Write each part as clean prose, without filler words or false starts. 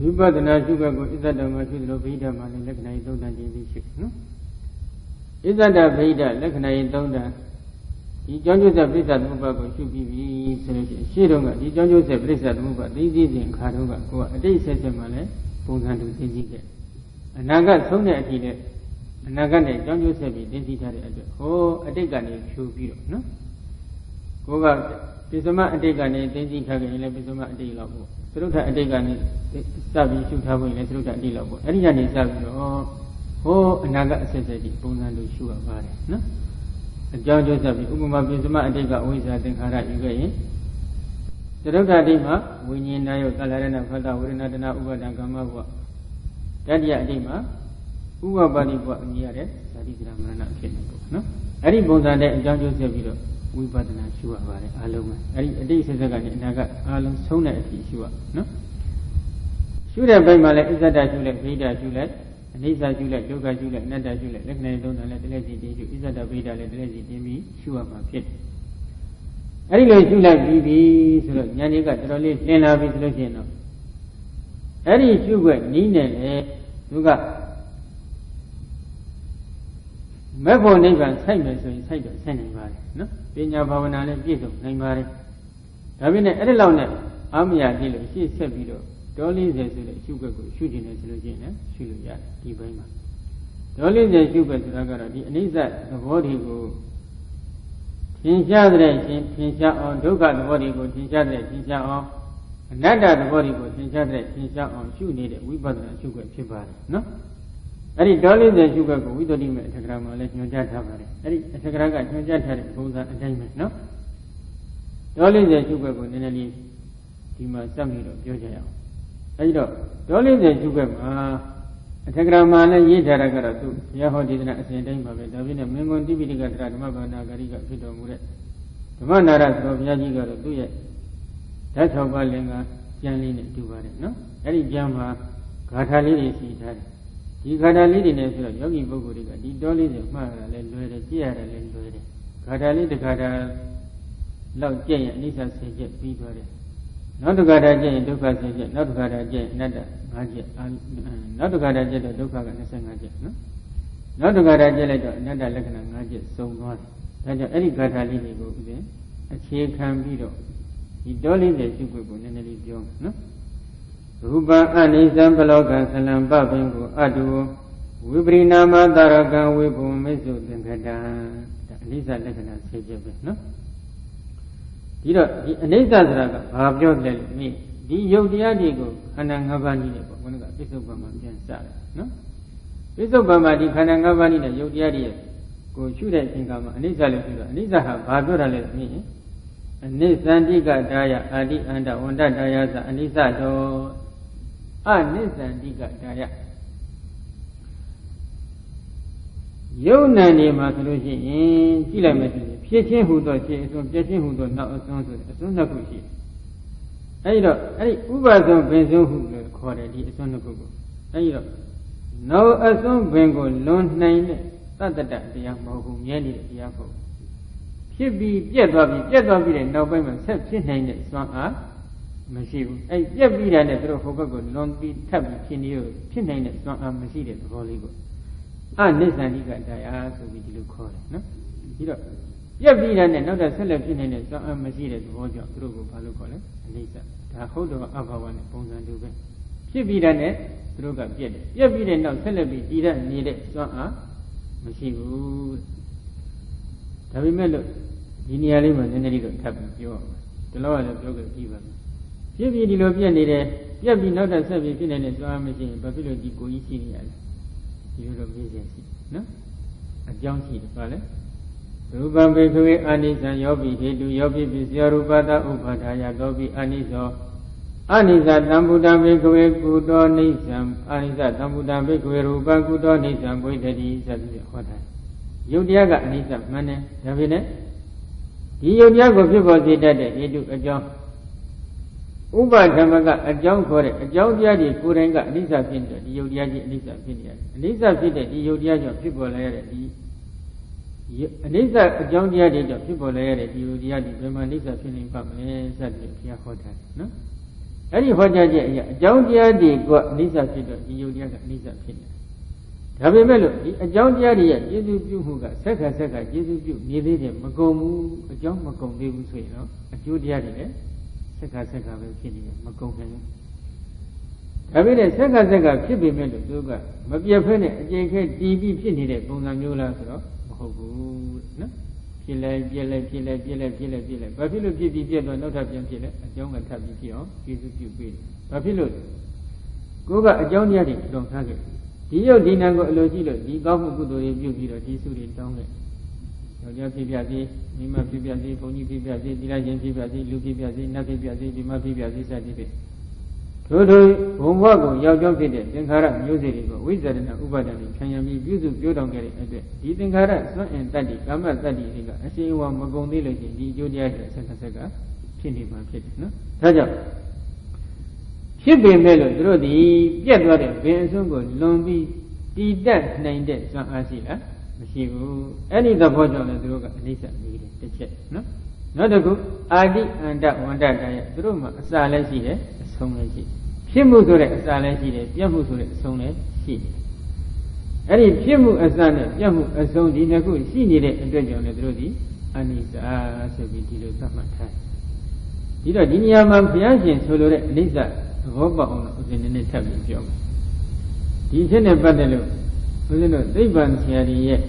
Vipatana Suga go Izadama Shudro Veda Mali Lakana Donda Division. Izada Veda Lakana Donda. He joined the Blizzard Mubago should be Shirunga, he joined the Blizzard Muba, they did in Karunga, a day says a Male, Pungan to Tinjika. And Naga Sona Atile, and Nagane, John Joseph, Dentitary, oh, a Degani should be, no? Go out, Pisoma Adegani, Dentika, Pisoma Adelabo. Through a Degani, Sabi should have a through that Delabo. Ariane Sabi, oh, Naga says a Pungan to show about it, no? John Joseph, Umma Pisoma Adega, always I think Hara, you get the Rogadima, Winnie Nayo, Kalarana, Fada, Urinadana, Ugadagama, Dadia Dima, Uwa Badi, near it, Sadisramana, no? Ari Bondane and John Joseph, we bought an Ashua, Aloma. Ari, a day says again, Naga, Alum Sona at Ishua, no? Should have been Mala, is that Julet, Veda Julet, and Isa Julet, Yoga Julet, Nada Julet, Lekna don't let the lazy day, is that a Veda, let the lazy day, Shua, my kid. Ari Julet, Bibi, Yanika, Trolli, Lena, Vislogeno. Ari Sugar, Nina, Yuga. Mabo neighbor, Simon, so inside the sending body, no? Pinya Pavana, Gizo, Naimari. Davina Edelone, Amia Dilo, she said below. Dolly the sugar shooting as Lugina, Shuluya, Tibama. Dolly the sugar to Ragara, the Anisa, the body go. Tinsha on, Doga, the body go, Tinsha on. Nada, the body go, Tinsha on, shoe needed, we bought a sugar chipari, no? Ari Dolly the sugar go, we don't even at a grammar, let you judge have it. Ari at a graga, you judge had it, goes at a diamond, no? Dolly the sugar go, then I leave Tima Samiro, Joja. I don't. Dolly the sugar, a tegrama, Yetara, Yaho did not say name of it. I've been a Mingo Dividiga, Mabana, Gariga, Pito Mure. The Manara of Yajiga, do it. That's how Balinga, Janlin, do it, no? Ari Jama, Katali is it. You got a lady in a yogi boguriga, the dolly the mara, and do it, dear, and do it. Katali the Kata Love Jay and Lisa said, Peter. Not to Gada Jay, Duka said, not Gada Jay, Nada, not to Gada Jay, Duka, and Sangaja, no? Not to Gada Jay, Nada Lakan, Naja, so much. That any Gata lady go there, a chair can be do. The dolly the super bonelli young, no? Ruba Anizam Baloga Salam Babingo Adu Wibrinama Daraga Wibu Mezu Dengada Anisa Lekana Sejebe, no? The Anisa Draga, Abjo me, the Yodiadigo, Kanangavani, one of the Pisobama Sara, no? Pisobama, the Kanangavani, the Yodiadi, go shoot at Singama, Anisa Lekura, Anisa have Babura let me. And this Andiga Daya, Adi and Onda Daya, Anisa do. Nisandiga Daya. Yonani Matulushi, Kilometers, Piechin who does it, so Piechin who does not as soon as she. I Ubazon Benzo who called it, it's on the Google. No, as on Bengo, Lone Nine, Tata, the Yamo, Yanni, the Yako. She be Jetabi, and no by myself, she named it Swan. Machine, I never read and a little Hogago, long be tabby in you, pinning it, not a machine, Holigo. And this and he got Dia, so we do call it, no? You know, you have read and another selection in it, so a machine, Hojo, through Palucola, and Lisa, the hold of our one, Pons and Dugan. She be done it, through a bit. You have read and no celebrity, didn't need it, so a machine. Tabimelo, genially, and then a little tabby, you the law of yoga even. If you look at it, you have been not a service in a swam machine, but you go easy. You look busy, no? A junkie, the pilot. Ruban Bakery, Anis and Yobi, they do Yobi, Bizarubada, Ubadaya, Dobi, Aniso. Anisa, Nambudan Bakery, Kudo, Nisam, Anisa, Nambudan Bakery, Ruban, Kudo, Nisam, Boydadi, said the hotel. Yodiaga, Anisa, Mane, Davine. The Yodiago people did that, they do a job. Uba Tamaga, a John Kore, a John Yadi, Kurenga, Lisa Pinter, the Yodiadi, Lisa Pinter. Lisa Pinter, the Yodiadi people layer, Lisa, a John Yadi, people layer, the Yodiadi, Lisa Pinning family, said the Hotel, no? အဲ့ဒီဟောကြားချက်အရာအကြောင်းတရားတွေကအနိစ္စဖြစ်တော့ဒီယုတ်တရားကအနိစ္စဖြစ်နေဒါပေမဲ့လို့ဒီအကြောင်းတရားတွေရဲ့ကျေစုပြုမှုကဆက်ခါကျေစုပြုနေသေးတယ်မကုန်ဘူးအကြောင်းမကုန်သေးဘူးဆိုရင်တော့အကျိုးတရားတွေလည်းဆက်ခါပဲဖြစ်နေတယ်မကုန်နိုင်ဘူးဒါပေမဲ့ဆက်ခါဖြစ်ပေမဲ့လို့သူကမပြတ်ဖဲနဲ့အကျဉ်းခဲတည်ပြီးဖြစ်နေတဲ့ပုံစံမျိုးလားဆိုတော့မဟုတ်ဘူးနော်ဖြစ်လဲပြက်လဲဘာဖြစ်လို့ဖြစ်ပြီးပြက်တော့နောက်ထပ်ပြန်ဖြစ်လဲအကြောင်းကထပ်ပြီးဖြစ်အောင်ကျေစုပြုပေးတယ်ဘာဖြစ်လို့ကိုယ်ကအကြောင်းတရားတွေတုံထားခဲ့ဒီရုပ်ဒီနာကိုအလိုရှိလို့ဒီကောင်းမှုကုသိုလ်တွေပြုပြီးတော့ဒီစုတွေတောင်းခဲ့ယောက်ျားဖြစ်ပြစေမိန်းမဖြစ်ပြစေဘုန်းကြီးဖြစ်ပြစေတိရရှင်ဖြစ်ပြစေလူဖြစ်ပြစေနတ်ဖြစ်ပြစေဒီမဖြစ်ပြစေစသည်ဖြင့်ထို့ဘုံဘဝကိုရောက်ကြောင်းဖြစ်တဲ့သင်္ခါရမျိုးစေ့တွေကိုဝိဇ္ဇာရဏဥပါဒဏ်တွေခံရပြီးပြုစုပြောတောင်းခဲ့တဲ့အတွက်ဒီသင်္ခါရစွန့်အင်တတ္တိကာမတတ္တိတွေကအရှိန်အဝါမကုန်သေးလို့ရှိရင်ဒီအကျိုးတရားတွေဆက်ကဖြစ်နေမှာဖြစ်တယ်နော်ဒါကြောင့်ဖြစ်ပေမဲ့လို့သူတို့ဒီပြတ်သွားတဲ့ဘင်အစွန်းကိုလွန်ပြီးတည်တတ်နိုင်တဲ့စွမ်းအားရှိလားမရှိဘူးအဲ့ဒီသဘောကြောင့်လည်းသူတို့ကအနိစ္စနေတယ်တစ်ချက်နော်နောက်တစ်ခုအာတိအန္တဝန္တတရားသူတို့မှာအစလည်းရှိတယ်အဆုံးလည်းရှိဖြစ်မှုဆိုတဲ့အစလည်းရှိတယ်ပြတ်မှုဆိုတဲ့အဆုံးလည်းရှိတယ်အဲ့ဒီဖြစ်မှုအစနဲ့ပြတ်မှုအဆုံးဒီနှစ်ခုရှိနေတဲ့အတွက်ကြောင့်လည်းသူတို့ဒီအနိစ္စဆိုပြီးဒီလိုသတ်မှတ်ထားဒီတော့ဒီနေရာမှာဘုရားရှင်ဆိုလိုတဲ့အနိစ္စသဘောပေါက်အောင်လို့ဦးဇင်းနည်းနည်းထပ်ပြီးပြောမယ်ဒီအချက်နဲ့ပတ်သက်လို့ဦးဇင်းတို့သိပ္ပံဆရာကြီးရဲ့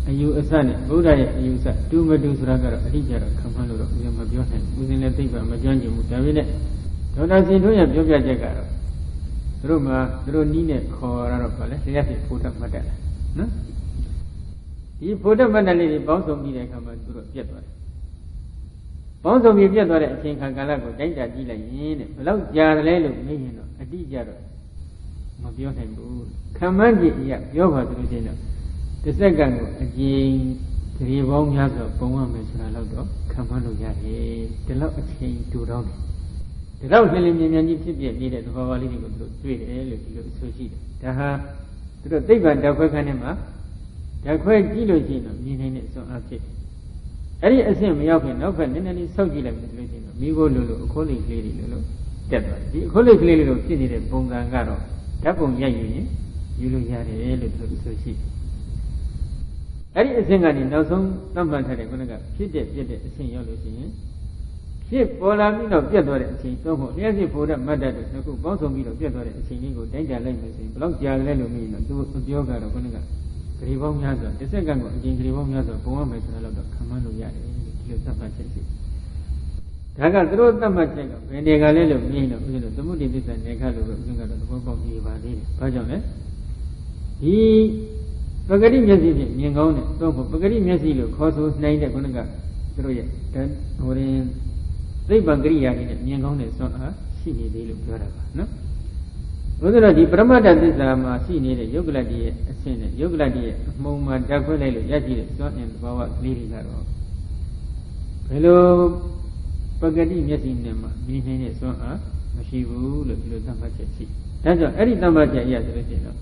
အယူအဆနဲ့ဗုဒ္ဓရဲ့အယူအဆတူမတူဆိုတာကတော့အတိအကျတော့ခံမှန်းလို့တော့ဦးဇင်းမပြောနိုင်ဘူးဦးဇင်းလည်းသိပ္ပံမကျွမ်းကျင်ဘူးဒါပေမဲ့ဒေါက်တာစင်တို့ရဲ့ပြောပြချက်ကတော့သူတို့နီးနဲ့ခေါ်ရတော့ဗာလဲတရားဖြစ်ဖို့တတ်မှတ်တယ်နော်ဒီဖို့တတ်မှတ်တဲ့လေးတွေပေါင်းစုံပြီးတဲ့အခါမှာသူတို့ပြတ်သွားတယ်ပေါင်းစုံပြီးပြတ်သွားတဲ့အချိန်ခါကာလကိုတိုင်းတာကြည့်လိုက်ရင်တဲ့ဘယ်လောက်ကြာတယ်လဲလို့မေးရင်တော့အတိအကျတော့မပြောနိုင်ဘူးခံမှန်းကြည့်ရပြောပါသလိုချင်းတော့တစ်စက္ကန့်ကိုအကျဉ်းဒီပေါင်းများစွာပုံရမယ်ဆိုတာတော့ခံမှန်းလို့ရတယ်ဒီလောက်အချိန်တူတော့တယ်ဒီလောက်လင်းလင်းမြန်ကြီးဖြစ်ပြနေတဲ့သဘောဝါးလေးတွေကိုသူတို့တွေ့တယ်လို့ဒီလိုအဆိုရှိတယ်ဒါဟာသူတို့သိပ္ပံဓာတ်ခွဲခန်းထဲမှာဓာတ်ခွဲကြည့်လို့ရှိရင်တော့မြင်နိုင်တဲ့အစွမ်းအဖြစ်အဲ့ဒီအဆင့်မရောက်ခင်နောက်ဘက်နည်းနည်းလေးစောက်ကြည့်လိုက်ပြီဆိုလို့ရှိရင်တော့မိဖို့လို့အခိုးလေးကလေးတွေလို့တက်သွားတယ်ဒီအခိုးလေးကလေးလေးလိုဖြစ်နေတဲ့ပုံစံကတော့ဓာတ်ပုံရိုက်ရင်ယူလို့ရတယ်လို့သူတို့ဆိုရှိတယ်အဲ့ဒီအဆင့်ကနေနောက်ဆုံးသတ်မှတ်ထားတဲ့ခုနကဖြစ်တဲ့ပြည့်တဲ့အဆင့်ရောက်လို့ရှိရင်ဖြစ်ပေါ်လာပြီးတော့ပြတ်သွားတဲ့အချိန်သုံးဖို့လျှက်ဖြစ်ဖို့တဲ့မတ်တတ်တို့ခုပေါင်းစုံပြီးတော့ပြတ်သွားတဲ့အချိန်လေးကိုတိုင်းကြလိုက်မယ်ဆိုရင်ဘယ်လောက်ကြာလဲလို့မေးရင်တော့သူပြောကတော့ခုနကဂရီပေါင်းများစွာတစ်စက္ကန့်ကိုအချိန်ဂရီပေါင်းများစွာပုံရမယ်ဆိုတော့ခံမှန်းလို့ရတယ်ဒီလိုသတ်မှတ်ချက်ရှိဒါကသူတို့သတ်မှတ်ချက်ကဘယ်နေကလဲလို့မေးရင်တော့ဦးဇင်းတို့သမုဒိသစ္စာနေခလို့ဦးဇင်းကတော့သဘောပေါက်ပြီးပါသေးတယ်ဘာကြောင့်လဲဒီပဂတိမျက်စိဖြင့်မြင်ကောင်းတဲ့သို့မဟုတ်ပဂတိမျက်စိလို့ခေါ်ဆိုနိုင်တဲ့ခုနကသူတို့ရဲ့ဟိုရင်သိပ္ပံကရိယာတွေနဲ့မြင်ကောင်းတဲ့စွမ်းအားရှိနေသေးလို့ပြောတာပါနော်ဘုရားတော်ဒီပရမတ္တသစ္စာမှာရှိနေတဲ့ယုတ်ကလတ္တိရဲ့အဆင့်နဲ့ယုတ်ကလတ္တိရဲ့အမှုံမှာဓာတ်ခွဲလိုက်လို့ရရှိတဲ့စွမ်းအင်သဘာဝကလေးတွေကတော့ဘယ်လိုပဂတိမျက်စိနဲ့မှမြင်နေတဲ့စွမ်းအားမရှိဘူးလို့ဒီလိုသတ်မှတ်ချက်ရှိဒါကြောင့်အဲ့ဒီသတ်မှတ်ချက်အရဆိုလို့ရှိရင်တော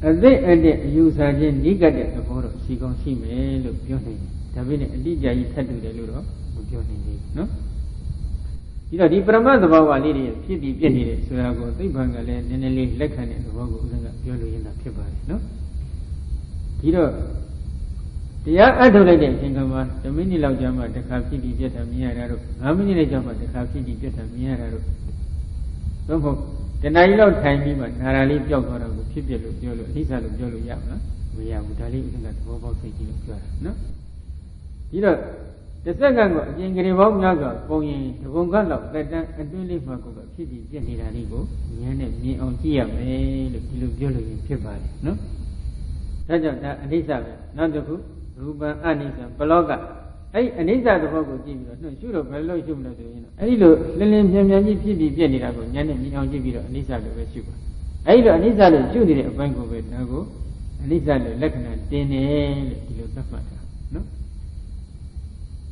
့အသိအတဲ့အယူဆချင်းနိကတဲ့သဘောတော့ရှိကောင်းရှိမယ်လို့ပြောနေတယ်ဒါပေမဲ့အတိအကျကြီးထပ်တူတယ်လို့တော့မပြောနိုင်သေးဘူးနော်ဒီတော့ဒီပရမတ်သဘောဝါလေးတွေဖြစ်ပြီးပြည့်နေတယ်ဆိုတာကိုသိပ္ပံကလည်းနည်းနည်းလေးလက်ခံတဲ့သဘောကိုဦးဇင်းကပြောလို့ရင်းတာဖြစ်ပါတယ်နော်ဒီတော့တရားအထုတ်လိုက်တဲ့အချိန်ကမှ10မိနစ်လောက်ကြာမှတစ်ခါဖြစ်ပြီးပြတ်တာမြင်ရတာတို့5မိနစ်လောက်ကြာမှတစ်ခါဖြစ်ပြီးပြတ်တာမြင်ရတာတို့သို့မဟုတ်တဏှာကြီးလောက်ထိုင်ပြီးမှနာရာလေးပျောက်သွားတာကိုဖြစ်ပြလို့ပြောလို့အနိစ္စလို့ပြောလို့ရမလားမရဘူးဒါလေးဦးဇင်းကသဘောပေါက်သိကြည့်လို့ပြောတာနော်ဒီတော့တစ်စက္ကန့်ကိုအကျဉ်းကြိပေါင်းများစွာပုံရင်ဒီပုံကလောက်တက်တန်းအတွင်းလေးမှာကိုယ်ကဖြစ်ပြီးပြည့်နေတာလေးကိုဉာဏ်နဲ့မြင်အောင်ကြည့်ရမယ်လို့ဒီလိုပြောလို့ရင်ဖြစ်ပါတယ်နော်ဒါကြောင့်ဒါအနိစ္စပဲနောက်တစ်ခုရူပံအနိစ္စဘလောကအဲ့အနိစ္စသဘောကိုကြည့်ပြီးတော့နှုတ်ရှုတော့ဘယ်လိုရှုမလဲဆိုရင်တော့အဲ့ဒီလိုလင်းလင်းမြန်မြန်ကြီးဖြစ်ပြီးပြည့်နေတာကိုဉာဏ်နဲ့မြင်အောင်ကြည့်ပြီးတော့အနိစ္စလို့ပဲရှုပါအဲ့ဒီလိုအနိစ္စလို့ရှုနေတဲ့အပိုင်းကိုပဲဒါကိုအနိစ္စလို့လက္ခဏာတင်တယ်လို့ဒီလိုသတ်မှတ်တာနော်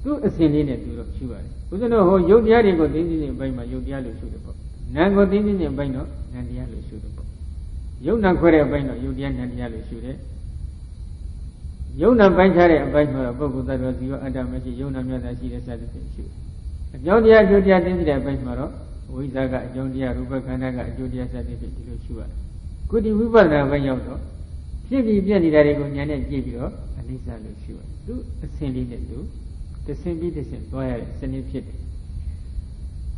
သူ့အစဉ်လေးနဲ့သူတော့ရှုရတယ်ဘုရားတို့ဟိုယုတ်တရားတွေကိုသိသိချင်းအပိုင်းမှာယုတ်တရားလို့ရှုတယ်ပေါ့နာမ်ကိုသိသိချင်းအပိုင်းတော့နာမ်တရားလို့ရှုတယ်ပေါ့ယုတ်နာခွဲတဲ့အပိုင်းတော့ယုတ်တရားနာမ်တရားလို့ရှုတယ်ယုံနာပိုင်းခြားတဲ့အပိုင်းမှာတော့ပုဂ္ဂိုလ်သတ္တဝါဇီဝအတ္တမရှိယုံနာမြတ်တာရှိတဲ့စသဖြင့်ရှုတယ် Ajodia Jodia didn't get by Maro, Wizaga, Jodia, Rubakanaga, Jodia Saturday to Shua. Could you weep on a way out? Simply Jenny Darigo Yana Gibio, and Lisa Lushua. Do the same do. The same be the same, boy, sending pit.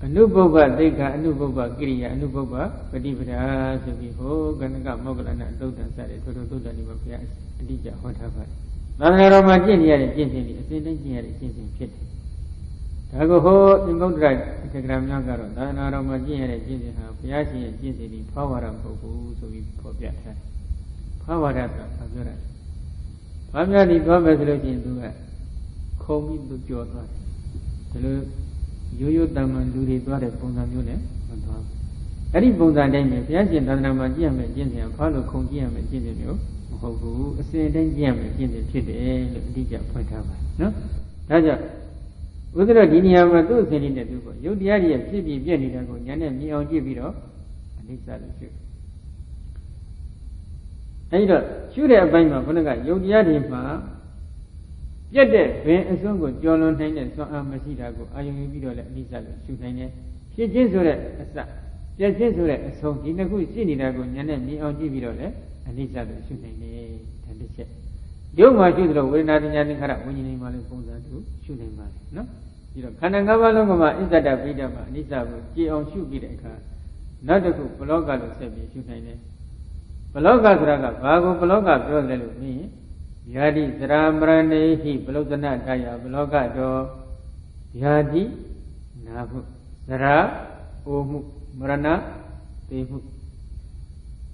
A new boba, they got a new boba, Giria, a new boba, but even as a before, Ganaga Mogulana, Dodan Sade, to do the liver gas, and Dija, whatever. Nanaroma Genia, Gently, a sentence here, Genting pit. Tago in both right, the Gram Nagaro, Nanaroma Genia, Genting, Piachi, and Genting, power of Bogu, so we forget her. Power as a good. Family resolution to that. Call me to your daughter. You Daman do the daughter Pongamune. Any Bonda name, Piajan Danama Giam and Jinja, Palo Congiam and Jinja, who a sentence Giam and Jinja Chide, Dija point out. No? Raja, whether a linear do sending the Dugo, you the idea of Chibi Bianidago, Yana, me on Gibiro, and it's that shoot. Either shoot a bima, Bonaga, you the idea. Yet there, when a song with John on and so Amasidago, I am video like Lisa, shoot nine. She just read a son. Just read a song in a good Sinidago, and me on Gibiro, and Lisa, shoot nine. And the check. You might do the way not in Yanikara when you name all the phones to shoot him. No? You know, Kanangava Longoma is that a Vidama, Lisa will get on shoot be the car. Not a good Bologa, said me, shoot nine. Bologa Draga, Bago Bologa, brother me. Yadi Zramrane, he below the night, Bloga do Yadi Nabu Zara Omu Marana Demu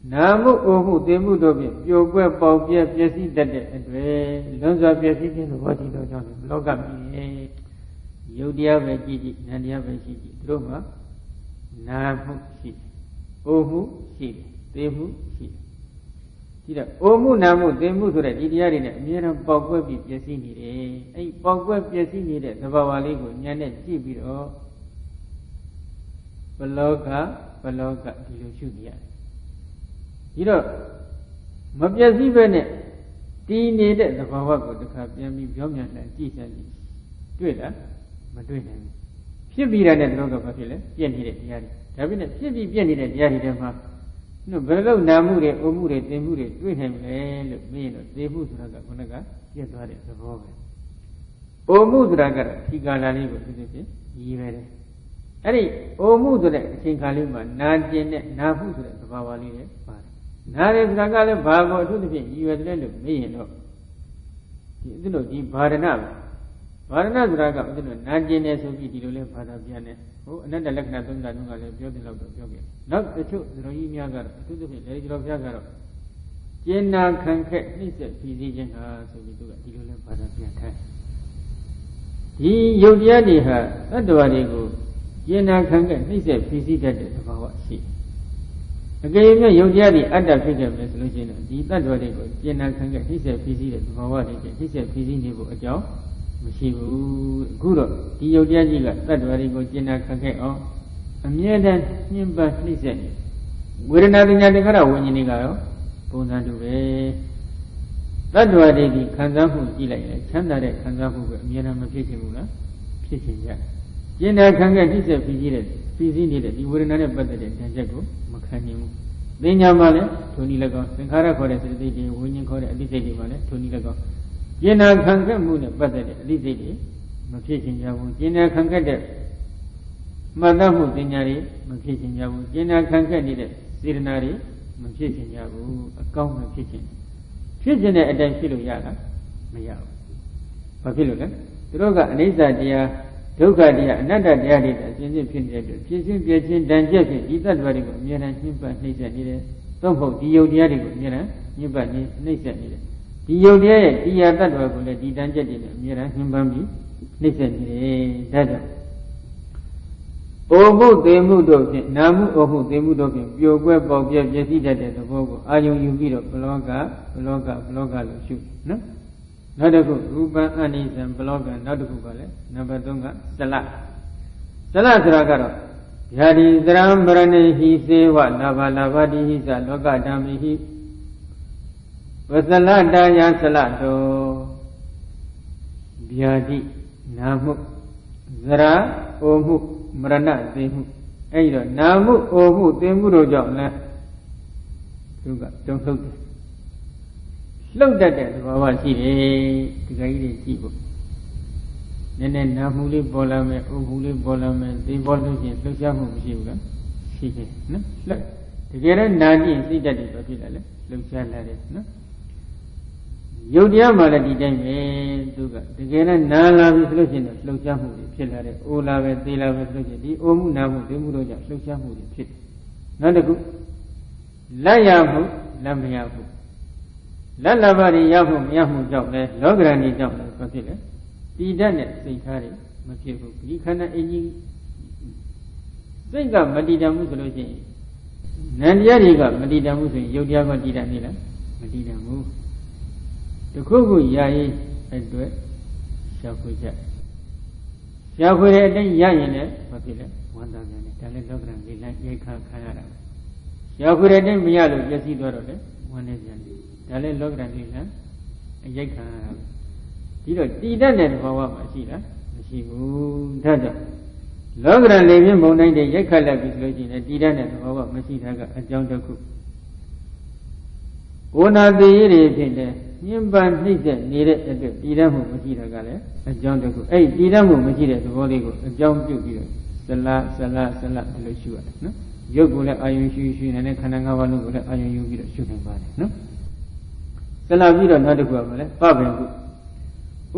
Namu Omu Demu Dobi, your web of Piesi that day, Lonza Piesi, what you don't Bloga me Yodia Vegigi, Nadia Vegigi, Droma Namu Si Omu Si Demu Si. Omu Namu, they moved to the Idiarina, near Bogweb, Yasini, a Bogweb Yasini, the Bawaligo, Yanet Gibiro, Baloga, Dilusudia. You know, Mabiazi Bennett, Tea needed the Bawago, the Capiami, Yomian, and Jesus, Twitter, Madrid. She'll be an and Roga Papilla, Yenny, Yari. Cabinet, she'll be Yenny, Yari, no, below Namure, Omure, Demure, do him, and they move Raga, Monaga, yet what is the problem. Omudraga, Tigalani, even. Any Omudre, Tinkalima, Najin, Nabu, the Bawali, Nare Ragala, Bago, to the you had lent of me, no. You know, the Barana. Barana Raga, Najin, as of Idole, Padabiane. Oh, another Lagna Dunga, building of the Yogi. Not the two, the Royimiagar, to the village of Yagaro. Jenna can get this physician, so we do a deal of Padabian. He Yodiadi her, that do I go. Jenna can get this physician of our sea. Again, Yodiadi, other figure resolution, the that do I go. Jenna can get this physician of our day, this physician of a job. She would good. The Yodia, that very good dinner can get on. A mere than him but listen. We're not in Yadikara when you go. Pona do it. That do I dig Kanzafu, Gila, Chandare, Kanzafu, Mianam Pitimula, Pitin. Jenna can get his busy needed. You wouldn't have but the Tanjago, Macanium. Then Yamale, Tony Lago, Sankara Corres, when you call it a little Tony Lago. Jenna can get moon, but the Lizzie, Makitin Yabu, Jenna can get it. Madamu Dinyari, Makitin Yabu, Jenna can get it. Sirenari, Makitin Yabu, a common kitchen. Kitchen at the Filu Yara, Mayao. Papiluga, Droga, Anisa dia, Doga dia, another daddy, as in the Pinhead, Pisin, Piacin, Danjaki, either very good, Mira, Nimba, Nisa needed. Don't hold the Yodiadi, Mira, Nimba, Nisa needed. The Yodia, the other one, the Danjaki, Mira, Nimbami, Nisa needed. Dada. Omu, they moved of it, Namu, Omu, they moved of it, your web of your Jesida, the Bogo, are you video, blogger, shoot, no? Not a good, Ruba, Anis, and blogger, not a good, number Dunga, Salat. Salat Ragaro. Yadi Dram Brane, he say what, Lava Lavadi, he's a Loga Dami, he was the Lada Yan Salato Biadi, Namu, Zara. အိုမှုမရဏသိမှုအဲ့ဒီတော့နာမှုအိုမှုသိမှုတို့ကြောင့်လည်းသူကတုံ့ထုတ်တယ်လှုပ်တတ်တဲ့သဘောရှိတယ်ဒီကကြီးတွေကြည့်ဖို့နည်းနည်းနာမှုလေးပေါ်လာမယ်အိုမှုလေးပေါ်လာမယ်သိပေါ်လို့ရှိရင်လှုပ်ရှားမှုမရှိဘူးလားရှိတယ်နော်လှက်တကယ်တော့နာကြည့်စိတ်တတ်တယ်ပဲဖြစ်လာလေလှုပ်ရှားလာတယ်နော်ယုတ်တရားမှလည်းဒီတိုင်းပဲသူကတကယ်တော့နာလာပြီဆိုလို့ရှိရင်လှုပ်ရှားမှုတွေဖြစ်လာတယ်အိုလာပဲသိလာပဲဆိုလို့ရှိရင်ဒီအိုမှုနာမှုသိမှုတို့ကြောင့်လှုပ်ရှားမှုတွေဖြစ်တယ်နောက်တစ်ခုလက်ရမှုလက်မရမှုလက်လာပါရမှုမရမှုကြောင့်လည်းလောကရဏီကြောင့်လည်းဘာဖြစ်လဲတည်တတ်တဲ့စိတ်ထားတွေမဖြစ်ဘူးဒီခန္ဓာအင်းကြီးစိတ်ကမတည်တတ်မှုဆိုလို့ရှိရင်နံတရားတွေကမတည်တတ်မှုဆိုရင်ယုတ်တရားကတည်တတ်နေလားမတည်တတ်ဘူးတခုခုရရင်အတွက်ရှာဖွေချက်ရှာဖွေတဲ့အတိုင်းရရင်လည်းဘာဖြစ်လဲဝမ်းသာတယ်ဒါလည်းလောကရဏီလမ်းရိတ်ခါခံရတာရှာဖွေတဲ့အတိုင်းမရလို့ပျက်စီးသွားတော့လေဝမ်းနေပြန်တယ်ဒါလည်းလောကရဏီလမ်းရိတ်ခံရတာဒီတော့တည်တတ်တဲ့ဘဝမှာရှိလားမရှိဘူးဒါကြောင့်လောကရန်လေပြင်းဘုံတိုင်းတဲ့ရိုက်ခတ်လိုက်ပြီဆိုလို့ရှိရင်တည်တတ်တဲ့ဘဝမရှိတာကအကြောင်းတစ်ခုဝနာသေးရည်ဖြစ်တဲ့ညှဉ်းပန်းနှိမ့်ဆက်နေတဲ့အတွက်တည်တတ်မှုမရှိတာကလည်းအကြောင်းတစ်ခုအဲ့ဒီတည်တတ်မှုမရှိတဲ့သဘောလေးကိုအကြောင်းပြုပြီးတော့ဇလဒီလိုရှုရတယ်နော်ရုပ်ကိုလည်းအာယုံရှုနေတဲ့ခန္ဓာ၅ပါးလုံးကိုလည်းအာယုံယူပြီးတော့ရှုနိုင်ပါတယ်နော်ဇလပြီးတော့နောက်တစ်ခုကလည်းပပင်ကု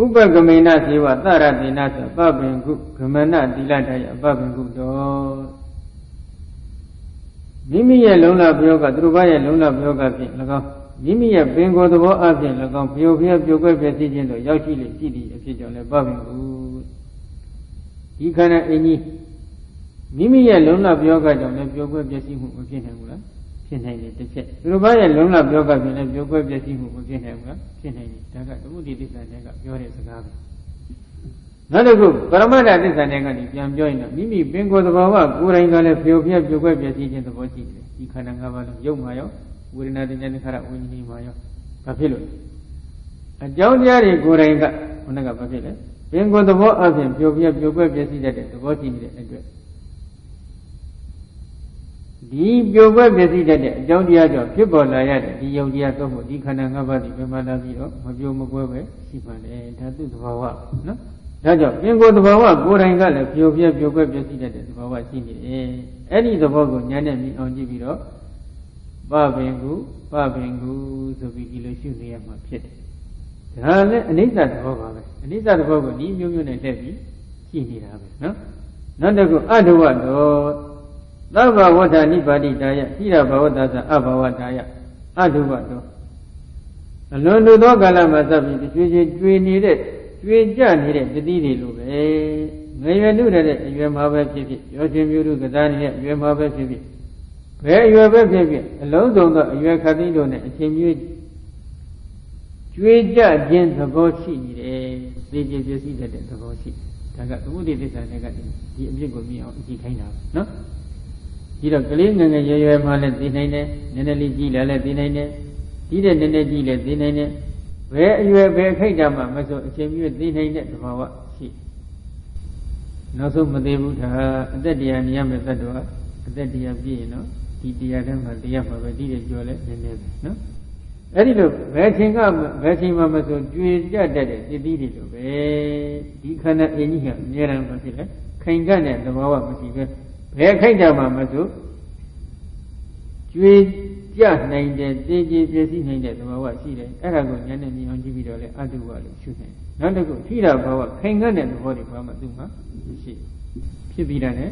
ဥပကမေနဇေဝသရတေနဆိုပပင်ကုဂမနတိလတယပပင်ကုတော်မိမိရဲ့လုံလဘယောကသူတို့ဘာရဲ့လုံလဘယောကဖြင့်၎င်းမိမိရဲ့ပင်ကိုယ်သဘောအဖြင့်၎င်းဖျော်ဖျက်ပြိုကွဲပြည့်စည်ခြင်းတို့ရောက်ရှိလေရှိသည့်အဖြစ်ကြောင့်လည်းပပင်ကုဒီခန္ဓာအင်းကြီးမိမိရဲ့လုံလဘယောကကြောင့်လည်းပြိုကွဲပြည့်စည်မှုမဖြစ်နိုင်ဘူးလားဖြစ်နိုင်တယ်တစ်ချက်သူတို့ဘာရဲ့လုံလဘယောကဖြင့်လည်းပြိုကွဲပြည့်စည်မှုမဖြစ်နိုင်ဘူးလားဖြစ်နိုင်တယ်ဒါကသမုဒိသစ္စာနဲ့ကပြောတဲ့စကားပဲနောက်တစ်ခုပရမတ္ထသစ္စာနဲ့ကနေပြန်ပြောရင်တော့မိမိပင်ကိုယ်သဘောကကိုယ်တိုင်ကလည်းဖျော်ဖျက်ပြိုကွဲပြည့်စည်ခြင်းသဘောရှိတယ်ဒီခန္ဓာ၅ပါးလုံးရုပ်မှာရောဝေဒနာတင်တဲ့ခါရဝိညာဉ်မှာရောဘာဖြစ်လို့အကြောင်းတရားတွေကိုယ်တိုင်ကခုနကဘာဖြစ်လဲပင်ကိုယ်သဘောအပြင်ပျော်ဖျက်ပြိုကွဲပြည့်စည်တတ်တဲ့သဘောရှိနေတဲ့အတွက်ဒီပြိုကွဲပြည့်စည်တတ်တဲ့အကြောင်းတရားကြောင့်ဖြစ်ပေါ်လာရတဲ့ဒီယုံတရားသုံးဖို့ဒီခန္ဓာ၅ပါးဒီပြမလာပြီးတော့မပြိုမကွဲပဲရှိပါလေဒါသူ့သဘာဝနော်ဒါကြောင့်ပင်ကိုယ်သဘာဝကိုယ်တိုင်ကလည်းပြိုပြဲပြိုကွဲပြည့်စည်တတ်တဲ့သဘာဝရှိနေတယ်အဲ့ဒီသဘောကိုဉာဏ်နဲ့မြင်အောင်ကြည့်ပြီးတော့ပပင်ကုဆိုပြီးဒီလိုရှုနေရမှာဖြစ်တယ်ဒါလည်းအနိစ္စသဘောပါပဲအနိစ္စသဘောကိုဒီမျိုးမျိုးနဲ့လက်ပြီးရှိနေတာပဲနော်နောက်တစ်ခုအတ္တဝတ္တောသဗ္ဗဝတ္တနိဗ္ဗာတိတာယဣရဘဝတ္တသအဘဝတ္တာယအတ္တဝတ္တောအလွန်တို့သောကာလမှာသဗ္ဗိကျွေနေတဲ့ကျွေကြနေတဲ့တတိတွေလိုပဲငယ်ရွယ်လူတဲ့အရွယ်မှာပဲဖြစ်ဖြစ်ရောရှင်မျိုးတို့ကစားနေတဲ့အရွယ်မှာပဲဖြစ်ဖြစ်ဘယ်အရွယ်ပဲဖြစ်ဖြစ်အလုံးစုံသောအရွယ်ခသိတို့နဲ့အချိန်မျိုးကျွေကြခြင်းသဘောရှိနေတယ်သိခြင်းပြည့်စည်တဲ့သဘောရှိဒါကသမုဒိသစ္စာနဲ့ကဒီအဖြစ်ကိုမြင်အောင်အကြည့်ခိုင်းတာပဲနော်ဒီတော့ကလေးငယ်ငယ်ရွယ်ရွယ်မှလည်းသိနိုင်တယ်နည်းနည်းလေးကြည့်လာလည်းသိနိုင်တယ်ဒီတဲ့နည်းနည်းကြည့်လည်းသိနိုင်တယ်ဘယ်အရွယ်ဘယ်ခိုက်တာမှမဆိုအချိန်မျိုးသိနိုင်တဲ့သဘာဝရှိနောက်ဆုံးမသေးဘူးဒါအသက်တရားနေရမယ်သတ္တဝါအသက်တရားပြည့်ရင်တော့ဒီတရားတည်းမှာတရားမှာပဲဒီတဲ့ကြော်လဲနည်းနည်းပဲနော်အဲ့ဒီလိုဘယ်ချိန်မှမဆိုကြွေကြတတ်တဲ့စိတ္တိတွေလိုပဲဒီခန္ဓာအင်းကြီးဟာအများရန်မဖြစ်လဲခိုင်ကတဲ့သဘာဝမရှိပဲဘယ်ခိုက်တာမှမဆိုကျွေးကြနိုင်တဲ့တည်ကြည်ပြည့်စည်နိုင်တဲ့သဘာဝရှိတယ်အဲ့ဒါကိုဉာဏ်နဲ့မြင်အောင်ကြည့်ပြီးတော့လေအတုဝလို့ရှုနိုင်နောက်တစ်ခုထိတာဘဝခိုင်ကတဲ့သဘောတွေဘာမှသူ့မှာမရှိဖြစ်ပြီးတာနဲ့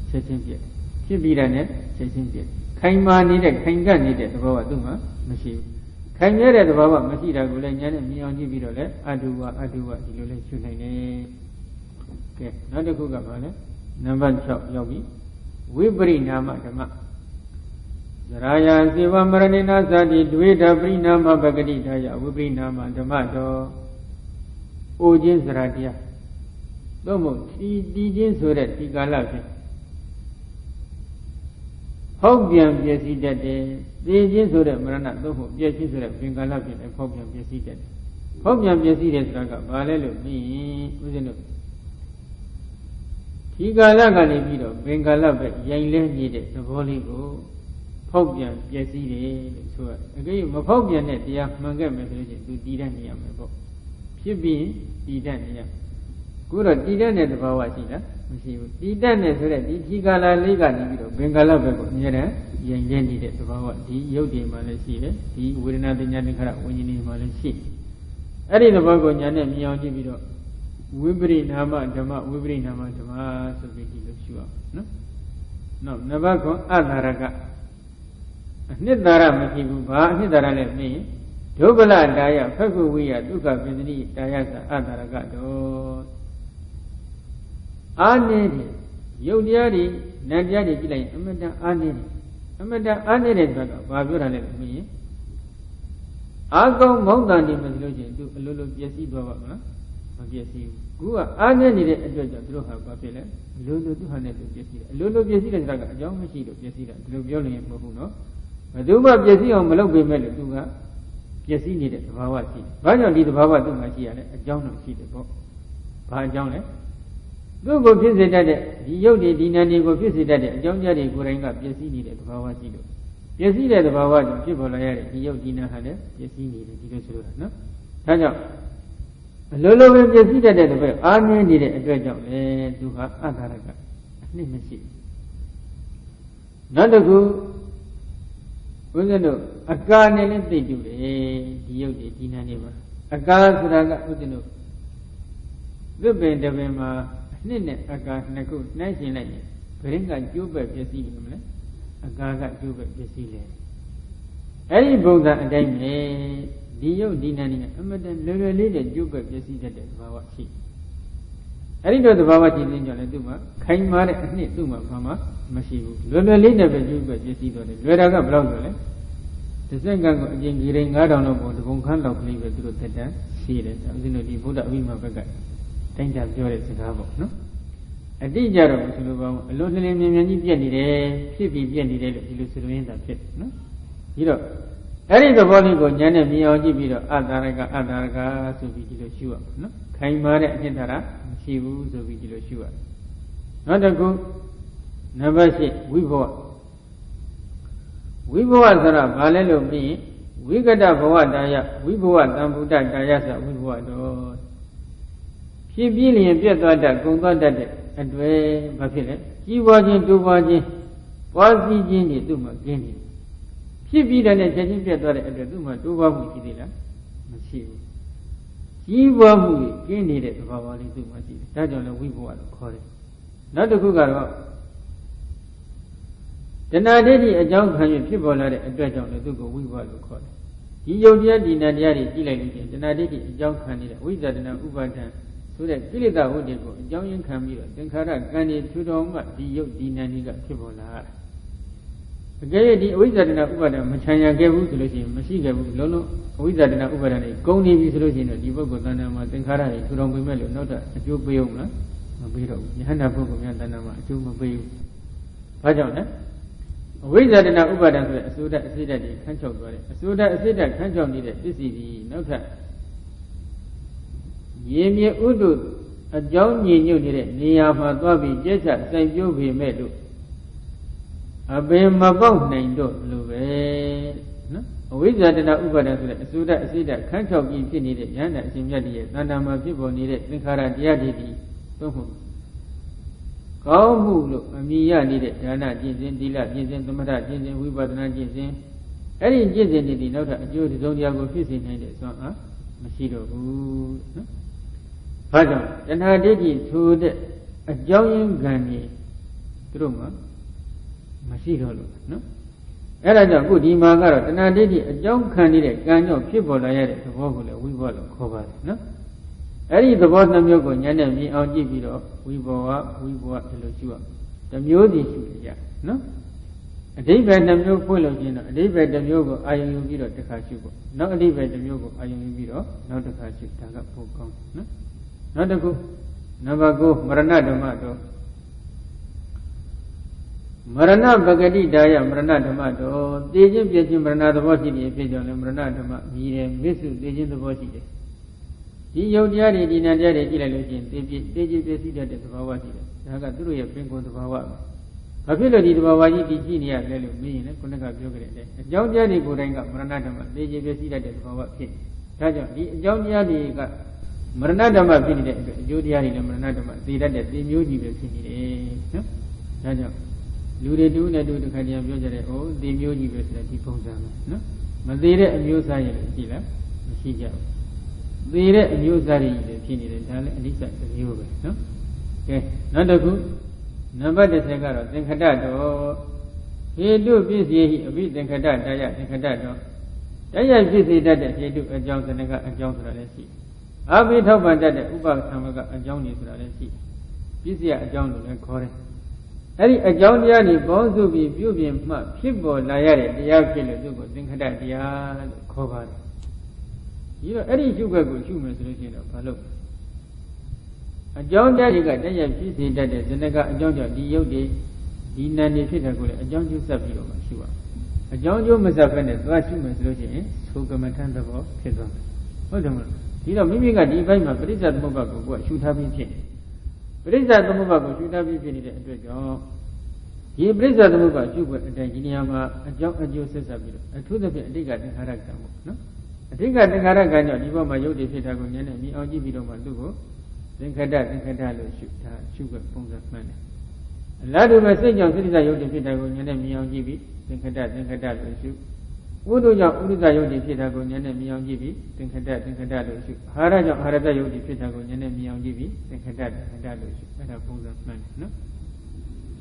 ချက်ချင်းပြည့်ဖြစ်ပြီးတာနဲ့ချက်ချင်းပြည့်ခိုင်မာနေတဲ့ခိုင်ကနေတဲ့သဘောကသူ့မှာမရှိဘူးခိုင်မြဲတဲ့သဘာဝမရှိတာကိုလည်းဉာဏ်နဲ့မြင်အောင်ကြည့်ပြီးတော့လေအတုဝဒီလိုလဲရှုနိုင်တယ်ကဲနောက်တစ်ခုကဘာလဲနံပါတ်6ရောက်ပြီဝိပရိနာမဓမ္မဇရာယစေဝမရဏိနာသတိဒွေဒပရိနာမပဂတိဒါယဝိပရိနာမဓမ္မတော်အိုခြင်းဇရာတရားသို့မဟုတ်တီးခြင်းဆိုတဲ့ဒီကာလဖြင့်ဟောက်ပြန်ပြည့်စည်တတ်တယ်သိခြင်းဆိုတဲ့မရဏသို့မဟုတ်ပြည့်စည်ဆိုတဲ့ပင်ကာလဖြင့်လည်းဟောက်ပြန်ပြည့်စည်တတ်တယ်ဟောက်ပြန်ပြည့်စည်တယ်ဆိုတာကဘာလဲလို့ပြီးရင်ဦးဇင်းတို့ထ ဒီကာလကနေပြီးတော့ဘင်္ဂလပဲရိုင်လဲနေတဲ့သဘောလေးကိုဖောက်ပြန်ပြည့်စည်တယ်လို့ဆိုရအကြိမ်မဖောက်ပြန်တဲ့တရားမှန်ခဲ့မယ်ဆိုလို့ရှိရင်သူတည်တတ်နေရမယ်ပေါ့ဖြစ်ပြီးတည်တတ်နေရကိုတော့တည်တတ်တဲ့သဘောဝရှိလားမရှိဘူးတည်တတ်နေဆိုတဲ့ဒီကာလလေးကနေပြီးတော့ဘင်္ဂလဘက်ကိုအများနဲ့ရိုင်လဲနေတဲ့သဘောဝဒီယုတ်တွေမှာလည်းရှိတယ်ဒီဝေဒနာပညာသင်္ခါရဝิญဉ်တွေမှာလည်းရှိအဲ့ဒီသဘောကိုညာနဲ့မြင်အောင်ကြည့်ပြီးတော့ဝိပရိနာမဓမ္မဝိပရိနာမဓမ္မဆိုပြီးဒီလိုရှုအောင်နော်နောက်နံပါတ်9အသာရကအနှစ်သာရမရှိဘူးဘာအနှစ်သာရလဲမင်းဒုဗ္ဗလတာယဖက္ခုဝိယဒုက္ခပင်စတိတာယသအသာရကတော့အာနေတယ်ယုတ်တရားတွေနံတရားတွေကြည့်လိုက်ရင်အမတန်အာနေတယ်အမတန်အာနေတယ်ဆိုတော့ဘာပြောတာလဲမင်းအာကုံမောင်းတန်နေမှဆိုလို့ရှိရင်သူအလိုလိုပျက်စီးသွားပါမလားမပျက်စီးဘူးခုကအာနေနေတဲ့အတွက်ကြောင့်သူတို့ဟာဘာဖြစ်လဲအလိုလိုသူဟာနဲ့သူပျက်စီးတယ်အလိုလိုပျက်စီးတဲ့ဆိုတာကအကြောင်းမရှိလို့ပျက်စီးတာဒီလိုပြောလို့ရင်မဟုတ်ဘူးနော်ဘယ်သူမှပျက်စီးအောင်မလုပ်ပေမဲ့လို့သူကပျက်စီးနေတဲ့သဘာဝရှိတယ်ဘာကြောင့်ဒီသဘာဝသူ့မှာရှိရလဲအကြောင်းတော့ရှိတယ်ပေါ့ဘာအကြောင်းလဲသူ့ကိုဖြစ်စေတတ်တဲ့ဒီယုတ်တွေဒီနာတွေကိုဖြစ်စေတတ်တဲ့အကြောင်းကြားတွေကိုယ်တိုင်ကပျက်စီးနေတဲ့သဘာဝရှိလို့ပျက်စီးတဲ့သဘာဝကြောင့်ဖြစ်ပေါ်လာရတဲ့ဒီယုတ်ဒီနာဟာလည်းပျက်စီးနေတယ်ဒီလိုဆိုလိုတာနော်ဒါကြောင့်အလိုလိုပဲပျက်စီးတတ်တဲ့တပည့်အားနည်းနေတဲ့အတွက်ကြောင့်လေသူဟာအထာရကအနှစ်မရှိဘူးနောက်တစ်ခုဘုန်းကြီးတို့အကာနဲ့လည်းသိတူတယ်ဒီယုတ်ဒီဒီနာနေမှာအကာဆိုတာကဘုန်းကြီးတို့သစ်ပင်တစ်ပင်မှာအနှစ်နဲ့အကာနှစ်ခုနှိုင်းရှင်လိုက်ရင်ဘယ်ရင်ကကျိုးပဲပျက်စီးတယ်မလဲအကာကကျိုးပဲပျက်စီးတယ်အဲ့ဒီပုံစံအတိုင်းပဲဒီယုတ်ဒီနာနေကအမတန်လွယ်လွယ်လေးနဲ့ကျိုးပဲပျက်စီးတတ်တဲ့သဘာဝရှိအဲ့ဒီတော့သဘာဝရှိနေကြတယ်သူ့မှာခိုင်မာတဲ့အနှစ်သူ့မှာဘာမှမရှိဘူးလွယ်လွယ်လေးနဲ့ပဲကျိုးပဲပျက်စီးတော့တယ်လွယ်တာကဘယ်လောက်လွယ်လဲတစ်စက္ကန့်ကိုအကျဉ်းကြီးရင်9000လောက်ပေါ်တပုံခန်းလောက်ကလေးပဲသူတို့တက်တန်းရှိတယ်ဒါဥစဉ်တို့ဒီဘုရားအဘိဓမ္မာဘက်ကတိုင်းတာပြောတဲ့စကားပေါ့နော်အတိကြတော့ဆိုလိုပါဘူးအလွန်လင်းလင်းမြန်မြန်ကြီးပြက်နေတယ်ဖြစ်ပြီးပြက်နေတယ်လို့ဒီလိုဆိုရင်သာဖြစ်နော်ဒီတော့အဲ့ဒီသဘောလေးကိုဉာဏ်နဲ့မြင်အောင်ကြည့်ပြီးတော့အတ္တရကအတ္တရကဆိုပြီးဒီလိုရှုရအောင်နော်ခိုင်မာတဲ့အနှစ်သာရမရှိဘူးဆိုပြီးဒီလိုရှုရနောက်တစ်ခုနံပါတ်8ဝိဘဝဝိဘဝဆိုတာဘာလဲလို့မြင်ဝိကတဘဝတာယဝိဘဝတံဗုဒ္ဓတာယဆိုဝိဘဝတော့ဖြစ်ပြီးလျင်ပြတ်သွားတတ်ကုံသွားတတ်တဲ့အတွေ့ဘာဖြစ်လဲကြီးပွားခြင်းတိုးပွားခြင်းပွားစည်းခြင်းတွေသူ့မှာကျင်းနေဖြစ်ပြီးတဲ့နဲ့ချက်ချင်းပြတ်သွားတဲ့အတွက်သူ့မှာတိုးပွားမှုရှိသေးလားမရှိဘူးကြီးပွားမှုကျင်းနေတဲ့သဘာဝလေးသူ့မှာရှိတယ်ဒါကြောင့်လည်းဝိဘဝလို့ခေါ်တယ်နောက်တစ်ခုကတော့တဏှာဒိဋ္ဌိအကြောင်းခံရဖြစ်ပေါ်လာတဲ့အတွက်ကြောင့်လည်းသူ့ကိုဝိဘဝလို့ခေါ်တယ်ဒီယုတ်တရားဒီနံတရားတွေကြည့်လိုက်လို့ချင်းတဏှာဒိဋ္ဌိအကြောင်းခံနေတဲ့ဝိဇ္ဇာတဏှာဥပါဒံဆိုတဲ့ကိလေသာဝိတ္တကိုအကြောင်းရင်းခံပြီးတော့သင်္ခါရကံတွေထူထောင်မှဒီယုတ်ဒီနံတွေကဖြစ်ပေါ်လာတယ်အကယ်၍ဒီအဝိဇ္ဇာတဏှာဥပါဒံမချမ်းရခဲ့ဘူးဆိုလို့ရှိရင်မရှိခဲ့ဘူးလုံးလုံးအဝိဇ္ဇာတဏှာဥပါဒံတွေကုန်နေပြီဆိုလို့ရှိရင်တော့ဒီပုဂ္ဂိုလ်တဏ္ဍာမှာသင်္ခါရတွေထူထောင်ပေးမဲ့လို့နောက်တော့အကျိုးပေးအောင်လားမပေးတော့ဘူးယဟန္တာပုဂ္ဂိုလ်များတဏ္ဍာမှာအကျိုးမပေးဘူးဘာကြောင့်လဲအဝိဇ္ဇာတဏှာဥပါဒံဆိုတဲ့အစိုးရအစိဒ္ဓတွေခန်းချောက်သွားတယ်အစိုးရအစိဒ္ဓခန်းချောက်နေတဲ့ပစ္စည်းဒီနောက်ထပ်ရေမြေဥဒ္ဓအကြောင်းညင်ညွတ်နေတဲ့နေရာမှာသွားပြီးကျက်ချစိုက်ပျိုးပေမဲ့လို့အပင်မပေါက်နိုင်တော့လို့ပဲနော်အဝိဇ္ဇာတဏှာဥပါဒံဆိုတဲ့အစိုးရအစိဒ္ဓခန်းချောက်ပြီးဖြစ်နေတဲ့ယန္တာအရှင်မြတ်ရဲ့တဏ္ဍာမှာဖြစ်ပေါ်နေတဲ့သင်္ခါရတရားတွေဒီသုံးဖို့ကောင်းမှုလို့အမိရနေတဲ့ဒါနကျင့်စဉ်သီလကျင့်စဉ်သမထကျင့်စဉ်ဝိပဿနာကျင့်စဉ်အဲ့ဒီကျင့်စဉ်တွေဒီနောက်ထပ်အကျိုးတစ်စုံတစ်ရာကိုဖြစ်စေနိုင်တဲ့စွမ်းအားမရှိတော့ဘူးနော်။ဘာကြောင့်တဏှာဒိဋ္ဌိဆိုတဲ့အကြောင်းရင်းကံကြီးသူတို့မှာမရှိတော့လို့နော်။အဲ့ဒါကြောင့်အခုဒီမှာကတော့တဏှာဒိဋ္ဌိအကြောင်းခံနေတဲ့ကံကြောင့်ဖြစ်ပေါ်လာရတဲ့သဘောကိုလည်းဝိဘဝလို့ခေါ်ပါတယ်နော်။အဲ့ဒီသဘောနှမျိုးကိုဉာဏ်နဲ့မြင်အောင်ကြည့်ပြီးတော့ဝိဘဝဒီလိုရှုရတစ်မျိုးစီရှုရနော်အဓိပ္ပာယ်နှမျိုးဖွင့်လို့ချင်းတော့အဓိပ္ပာယ်တစ်မျိုးကိုအာယုံယူပြီးတော့တစ်ခါရှုဖို့နောက်အဓိပ္ပာယ်တစ်မျိုးကိုအာယုံယူပြီးတော့နောက်တစ်ခါရှုဒါကပိုကောင်းနော်နောက်တစ်ခုနံပါတ်9မရဏဓမ္မတော့မရဏပဂတိတာယမရဏဓမ္မတော့သိချင်းပြည့်ချင်းမရဏသဘောရှိတဲ့အဖြစ်ကြောင့်လည်းမရဏဓမ္မမြည်တယ်မစ္စုသိချင်းသဘောရှိတယ် ဒီယုတ်တရားတွေဒီနံတရားတွေကြည့်လိုက်လို့ရှိရင်တေကြည်ပြည့်စည်တဲ့သဘာဝရှိတယ်ဒါကသူတို့ရဲ့ပင်ကိုယ်သဘာဝပဲဘာဖြစ်လို့ဒီသဘာဝကြီးတည်ရှိနေရတယ်လို့မေးရင်လည်းခုနကပြောကြတဲ့အကြောင်းတရားတွေကိုယ်တိုင်ကမရဏဓမ္မတေကြည်ပြည့်စည်တဲ့သဘာဝဖြစ်ဒါကြောင့်ဒီအကြောင်းတရားတွေကမရဏဓမ္မဖြစ်နေတဲ့အတွက်အကျိုးတရားတွေလည်းမရဏဓမ္မသိတတ်တဲ့သင်မျိုးကြီးပဲဖြစ်နေတယ်နော်ဒါကြောင့်လူတွေတူနဲ့တူတစ်ခါတည်းပြောကြတယ်ဩသင်မျိုးကြီးပဲဆိုတော့ဒီပုံစံပဲနော်မသေးတဲ့အမျိုးအစားရည်ရှိလားမရှိကြဘူးသေတဲ့အမျိုးအစားတွေကြီးဖြစ်နေတယ်ဒါလည်းအနိစ္စတစ်မျိုးပဲနော်ကဲနောက်တစ်ခုနံပါတ်30ကတော့သင်္ခတတော်ဟေတုပြည့်စည်ဟိအဘိသင်္ခတတရားသင်္ခတတော်တရားပြည့်စည်တတ်တဲ့ဟေတုအကြောင်းသနကအကြောင်းဆိုတာလည်းရှိအာဘိထောက်ပံတတ်တဲ့ဥပသမကအကြောင်းတွေဆိုတာလည်းရှိပြည့်စည်အကြောင်းလို့လည်းခေါ်တယ်အဲ့ဒီအကြောင်းတရားတွေပေါင်းစုပြီးပြုပြင်မှဖြစ်ပေါ်လာရတဲ့တရားဖြစ်လို့သူ့ကိုသင်္ခတတရားလို့ခေါ်ပါတယ်ဒီတော့အဲ့ဒီရှုခွက်ကိုရှုမယ်ဆိုလို့ရှိရင်တော့ဘာလို့အကြောင်းတရားတွေကတရားဖြစ်စေတတ်တဲ့ဇနကအကြောင်းကြောင့်ဒီယုတ်တွေဒီနာနေဖြစ်တဲ့ကိုလည်းအကြောင်းကျိုးဆက်ပြီးတော့မှရှုရအကြောင်းကျိုးမဆက်ဖက်နဲ့သွားရှုမယ်ဆိုလို့ရှိရင်သုကမထန်သဘောဖြစ်သွားမယ်ဟုတ်တယ်မလားဒီတော့မိမိကဒီဘက်မှာပရိစ္ဆသမုပ္ပါကိုရှုထားပြီးဖြစ်နေပရိစ္ဆသမုပ္ပါကိုရှုထားပြီးဖြစ်နေတဲ့အတွက်ကြောင့်ဒီပရိစ္ဆသမုပ္ပါရှုခွက်အတိုင်းဒီနေရာမှာအကြောင်းအကျိုးဆက်ဆက်ပြီးတော့အထူးသဖြင့်အတိတ်ကသင်္ခါရကံပေါ့နော်အတိတ်ကသင်္ခါရကံကြောင့်ဒီဘက်မှာယုတ်တွေဖြစ်တာကိုဉာဏ်နဲ့မြင်အောင်ကြည့်ပြီးတော့မှသူ့ကိုသင်္ခတလို့ရှုတာရှုခွက်ပုံစံမှန်တယ်အလားတူပဲစိတ်ကြောင့်စိတ္တယုတ်တွေဖြစ်တာကိုဉာဏ်နဲ့မြင်အောင်ကြည့်ပြီးသင်္ခတလို့ရှုဥဒ္ဒကြောင့်ဥဒ္ဒယုတ်တွေဖြစ်တာကိုဉာဏ်နဲ့မြင်အောင်ကြည့်ပြီးသင်္ခတလို့ရှုအာဟာရကြောင့်အာဟာရယုတ်တွေဖြစ်တာကိုဉာဏ်နဲ့မြင်အောင်ကြည့်ပြီးသင်္ခတလို့ရှုအဲ့ဒါပုံစံမှန်တယ်နော်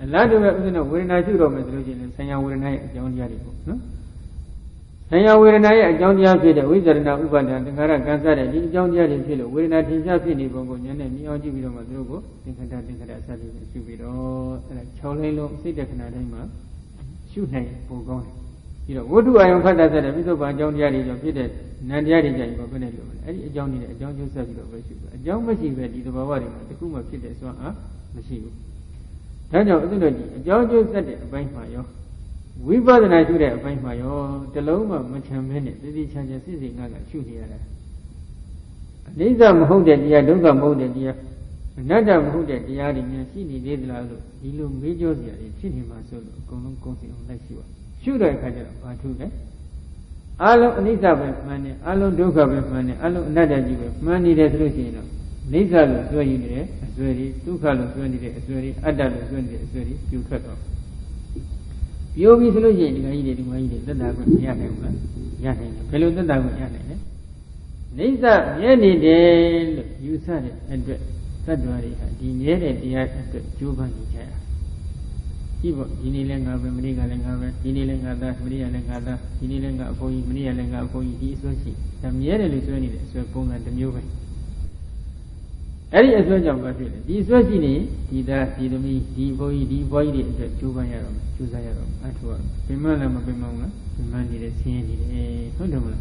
အလားတူပဲဥဒ္ဒနဲ့ဝေဒနာရှုတော့မယ်ဆိုလို့ရှိရင်ဆံယဝေဒနာရဲ့အကြောင်းတရားတွေပေါ့နော်ဆံယဝေဒနာရဲ့အကြောင်းတရားဖြစ်တဲ့ဝိဇ္ဇာရဏဥပါဒံသင်္ခါရကံစတဲ့ဒီအကြောင်းတရားတွေဖြစ်လို့ဝေဒနာထင်ရှားဖြစ်နေပုံကိုဉာဏ်နဲ့မြင်အောင်ကြည့်ပြီးတော့မှသူတို့ကိုသင်္ခတစသည်ကိုရှုပြီးတော့အဲ့ဒါ6လိမ့်လုံးစိတ်တခဏတိုင်းမှာရှုနိုင်ပုံကောင်းတယ်ပြီးတော့ဝတ္ထုအာယုံဖတ်တတ်တဲ့ပြစ္ဆုတ်ပံအကြောင်းတရားတွေကြောင့်ဖြစ်တဲ့နံတရားတွေကြိုင်ကိုဘယ်နဲ့လို့လဲအဲ့ဒီအကြောင်းတွေနဲ့အကြောင်းကျိုးဆက်ပြီးတော့ပဲရှုတယ်အကြောင်းမရှိပဲဒီသဘာဝတွေမှာတခုမှဖြစ်တဲ့စွမ်းအားမရှိဘူးဒါကြောင့်အဲ့ဒီတော့ဒီအကြောင်းကျိုးဆက်တဲ့အပိုင်းမှာရောဝိပဿနာရှုတဲ့အပိုင်းမှာရောတလုံးမှမချမ်းမဲနဲ့တည်တည်ချမ်းချမ်းစိစိငါကရှုနေရတာအနိစ္စမဟုတ်တဲ့တရားဒုက္ခမဟုတ်တဲ့တရားအနတ္တမဟုတ်တဲ့တရားတွေများရှိနေသေးသလားလို့ဒီလိုမေးကြောစရာတွေဖြစ်နေမှာဆိုလို့အကုန်လုံးကုန်စင်အောင်လိုက်ရှုရရှုတဲ့အခါကျတော့ဘာထူးလဲအလုံးအနိစ္စပဲမှန်တယ်အလုံးဒုက္ခပဲမှန်တယ်အလုံးအနတ္တကြီးပဲမှန်နေတယ်ဆိုလို့ရှိရင်တော့နိစ္စလို့ဆွဲရည်နေတယ်အဆွဲတွေဒုက္ခလို့ဆွဲနေတဲ့အဆွဲတွေအတ္တလို့ဆွဲနေတဲ့အဆွဲတွေပြိုထွက်တော့ပြောပြီးဆိုလို့ရှိရင်ဒီကကြီးတွေဒီမကြီးတွေသက်တာကိုရနိုင်ဘူးလားရနိုင်တယ်ဘယ်လိုသက်တာကိုရနိုင်လဲနိစ္စမြဲနေတယ်လို့ယူဆတဲ့အတွက်သတ္တဝါတွေဟာဒီမြဲတဲ့တရားအတွက်ကြိုးပမ်းနေကြရကြည့်ပေါ့ဒီနေ့လည်းငါပဲမနေ့ကလည်းငါပဲဒီနေ့လည်းငါသားမနေ့ကလည်းငါသားဒီနေ့လည်းငါအဖိုးကြီးမနေ့ကလည်းငါအဖိုးကြီးဒီအစွဲရှိဒါမြဲတယ်လို့ဆွဲနေတဲ့အစွဲပုံစံတစ်မျိုးပဲအဲ့ဒီအစွဲကြောင့်ဘာဖြစ်လဲဒီအစွဲရှိနေဒီသားဒီသမီးဒီဘိုးကြီးဒီဘွားကြီးတွေအတွက်ကြိုးပမ်းရတော့မယ်ကြိုးစားရတော့မယ်အထောက်ပင်မလားမပင်မဘူးလားပင်မနေတယ်ဆင်းရဲနေတယ်ဟုတ်တယ်မလား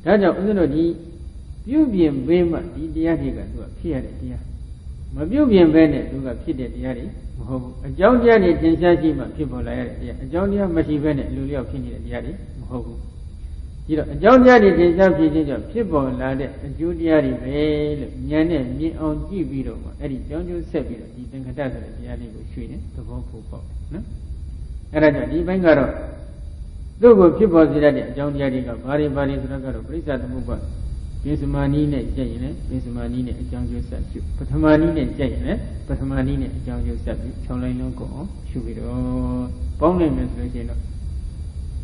ဒါကြောင့်ဦးဇင်းတို့ဒီပြုပြင်ပေးမှဒီတရားတွေကသူကဖြစ်ရတဲ့တရားမပြုပြင်ဘဲနဲ့သူကဖြစ်တဲ့တရားတွေမဟုတ်ဘူးအကြောင်းတရားတွေသင်ရှားရှိမှဖြစ်ပေါ်လာရတဲ့တရားအကြောင်းတရားမရှိဘဲနဲ့လူလျောက်ဖြစ်နေတဲ့တရားတွေမဟုတ်ဘူးဒီတော့အကြောင်းတရားတွေသင်ရှားဖြစ်ခြင်းကြောင့်ဖြစ်ပေါ်လာတဲ့အကျိုးတရားတွေပဲလို့ဉာဏ်နဲ့မြင်အောင်ကြည့်ပြီးတော့မှအဲ့ဒီကြောင်းကျိုးဆက်ပြီးတော့ဒီသင်္ခတဆိုတဲ့တရားလေးကိုရွှေ့နေသဘောဖို့ပေါ့နော်အဲ့ဒါကြောင့်ဒီဘက်ကတော့သူ့ကိုဖြစ်ပေါ်စေတဲ့အကြောင်းတရားတွေကဘာတွေဆိုတော့ကတော့ပရိစ္ဆသမုပ္ပါပိစမာနီးနဲ့ကြက်ရင်လည်းပိစမာနီးနဲ့အကြောင်းကျိုးဆက်ရှုပထမနီးနဲ့ကြက်ရင်လည်းပထမနီးနဲ့အကြောင်းကျိုးဆက်ပြီး6လိုင်းလုံးကိုအောင်ရှုပြီးတော့ပေါင်းနိုင်မယ်ဆိုလို့ရှိရင်တော့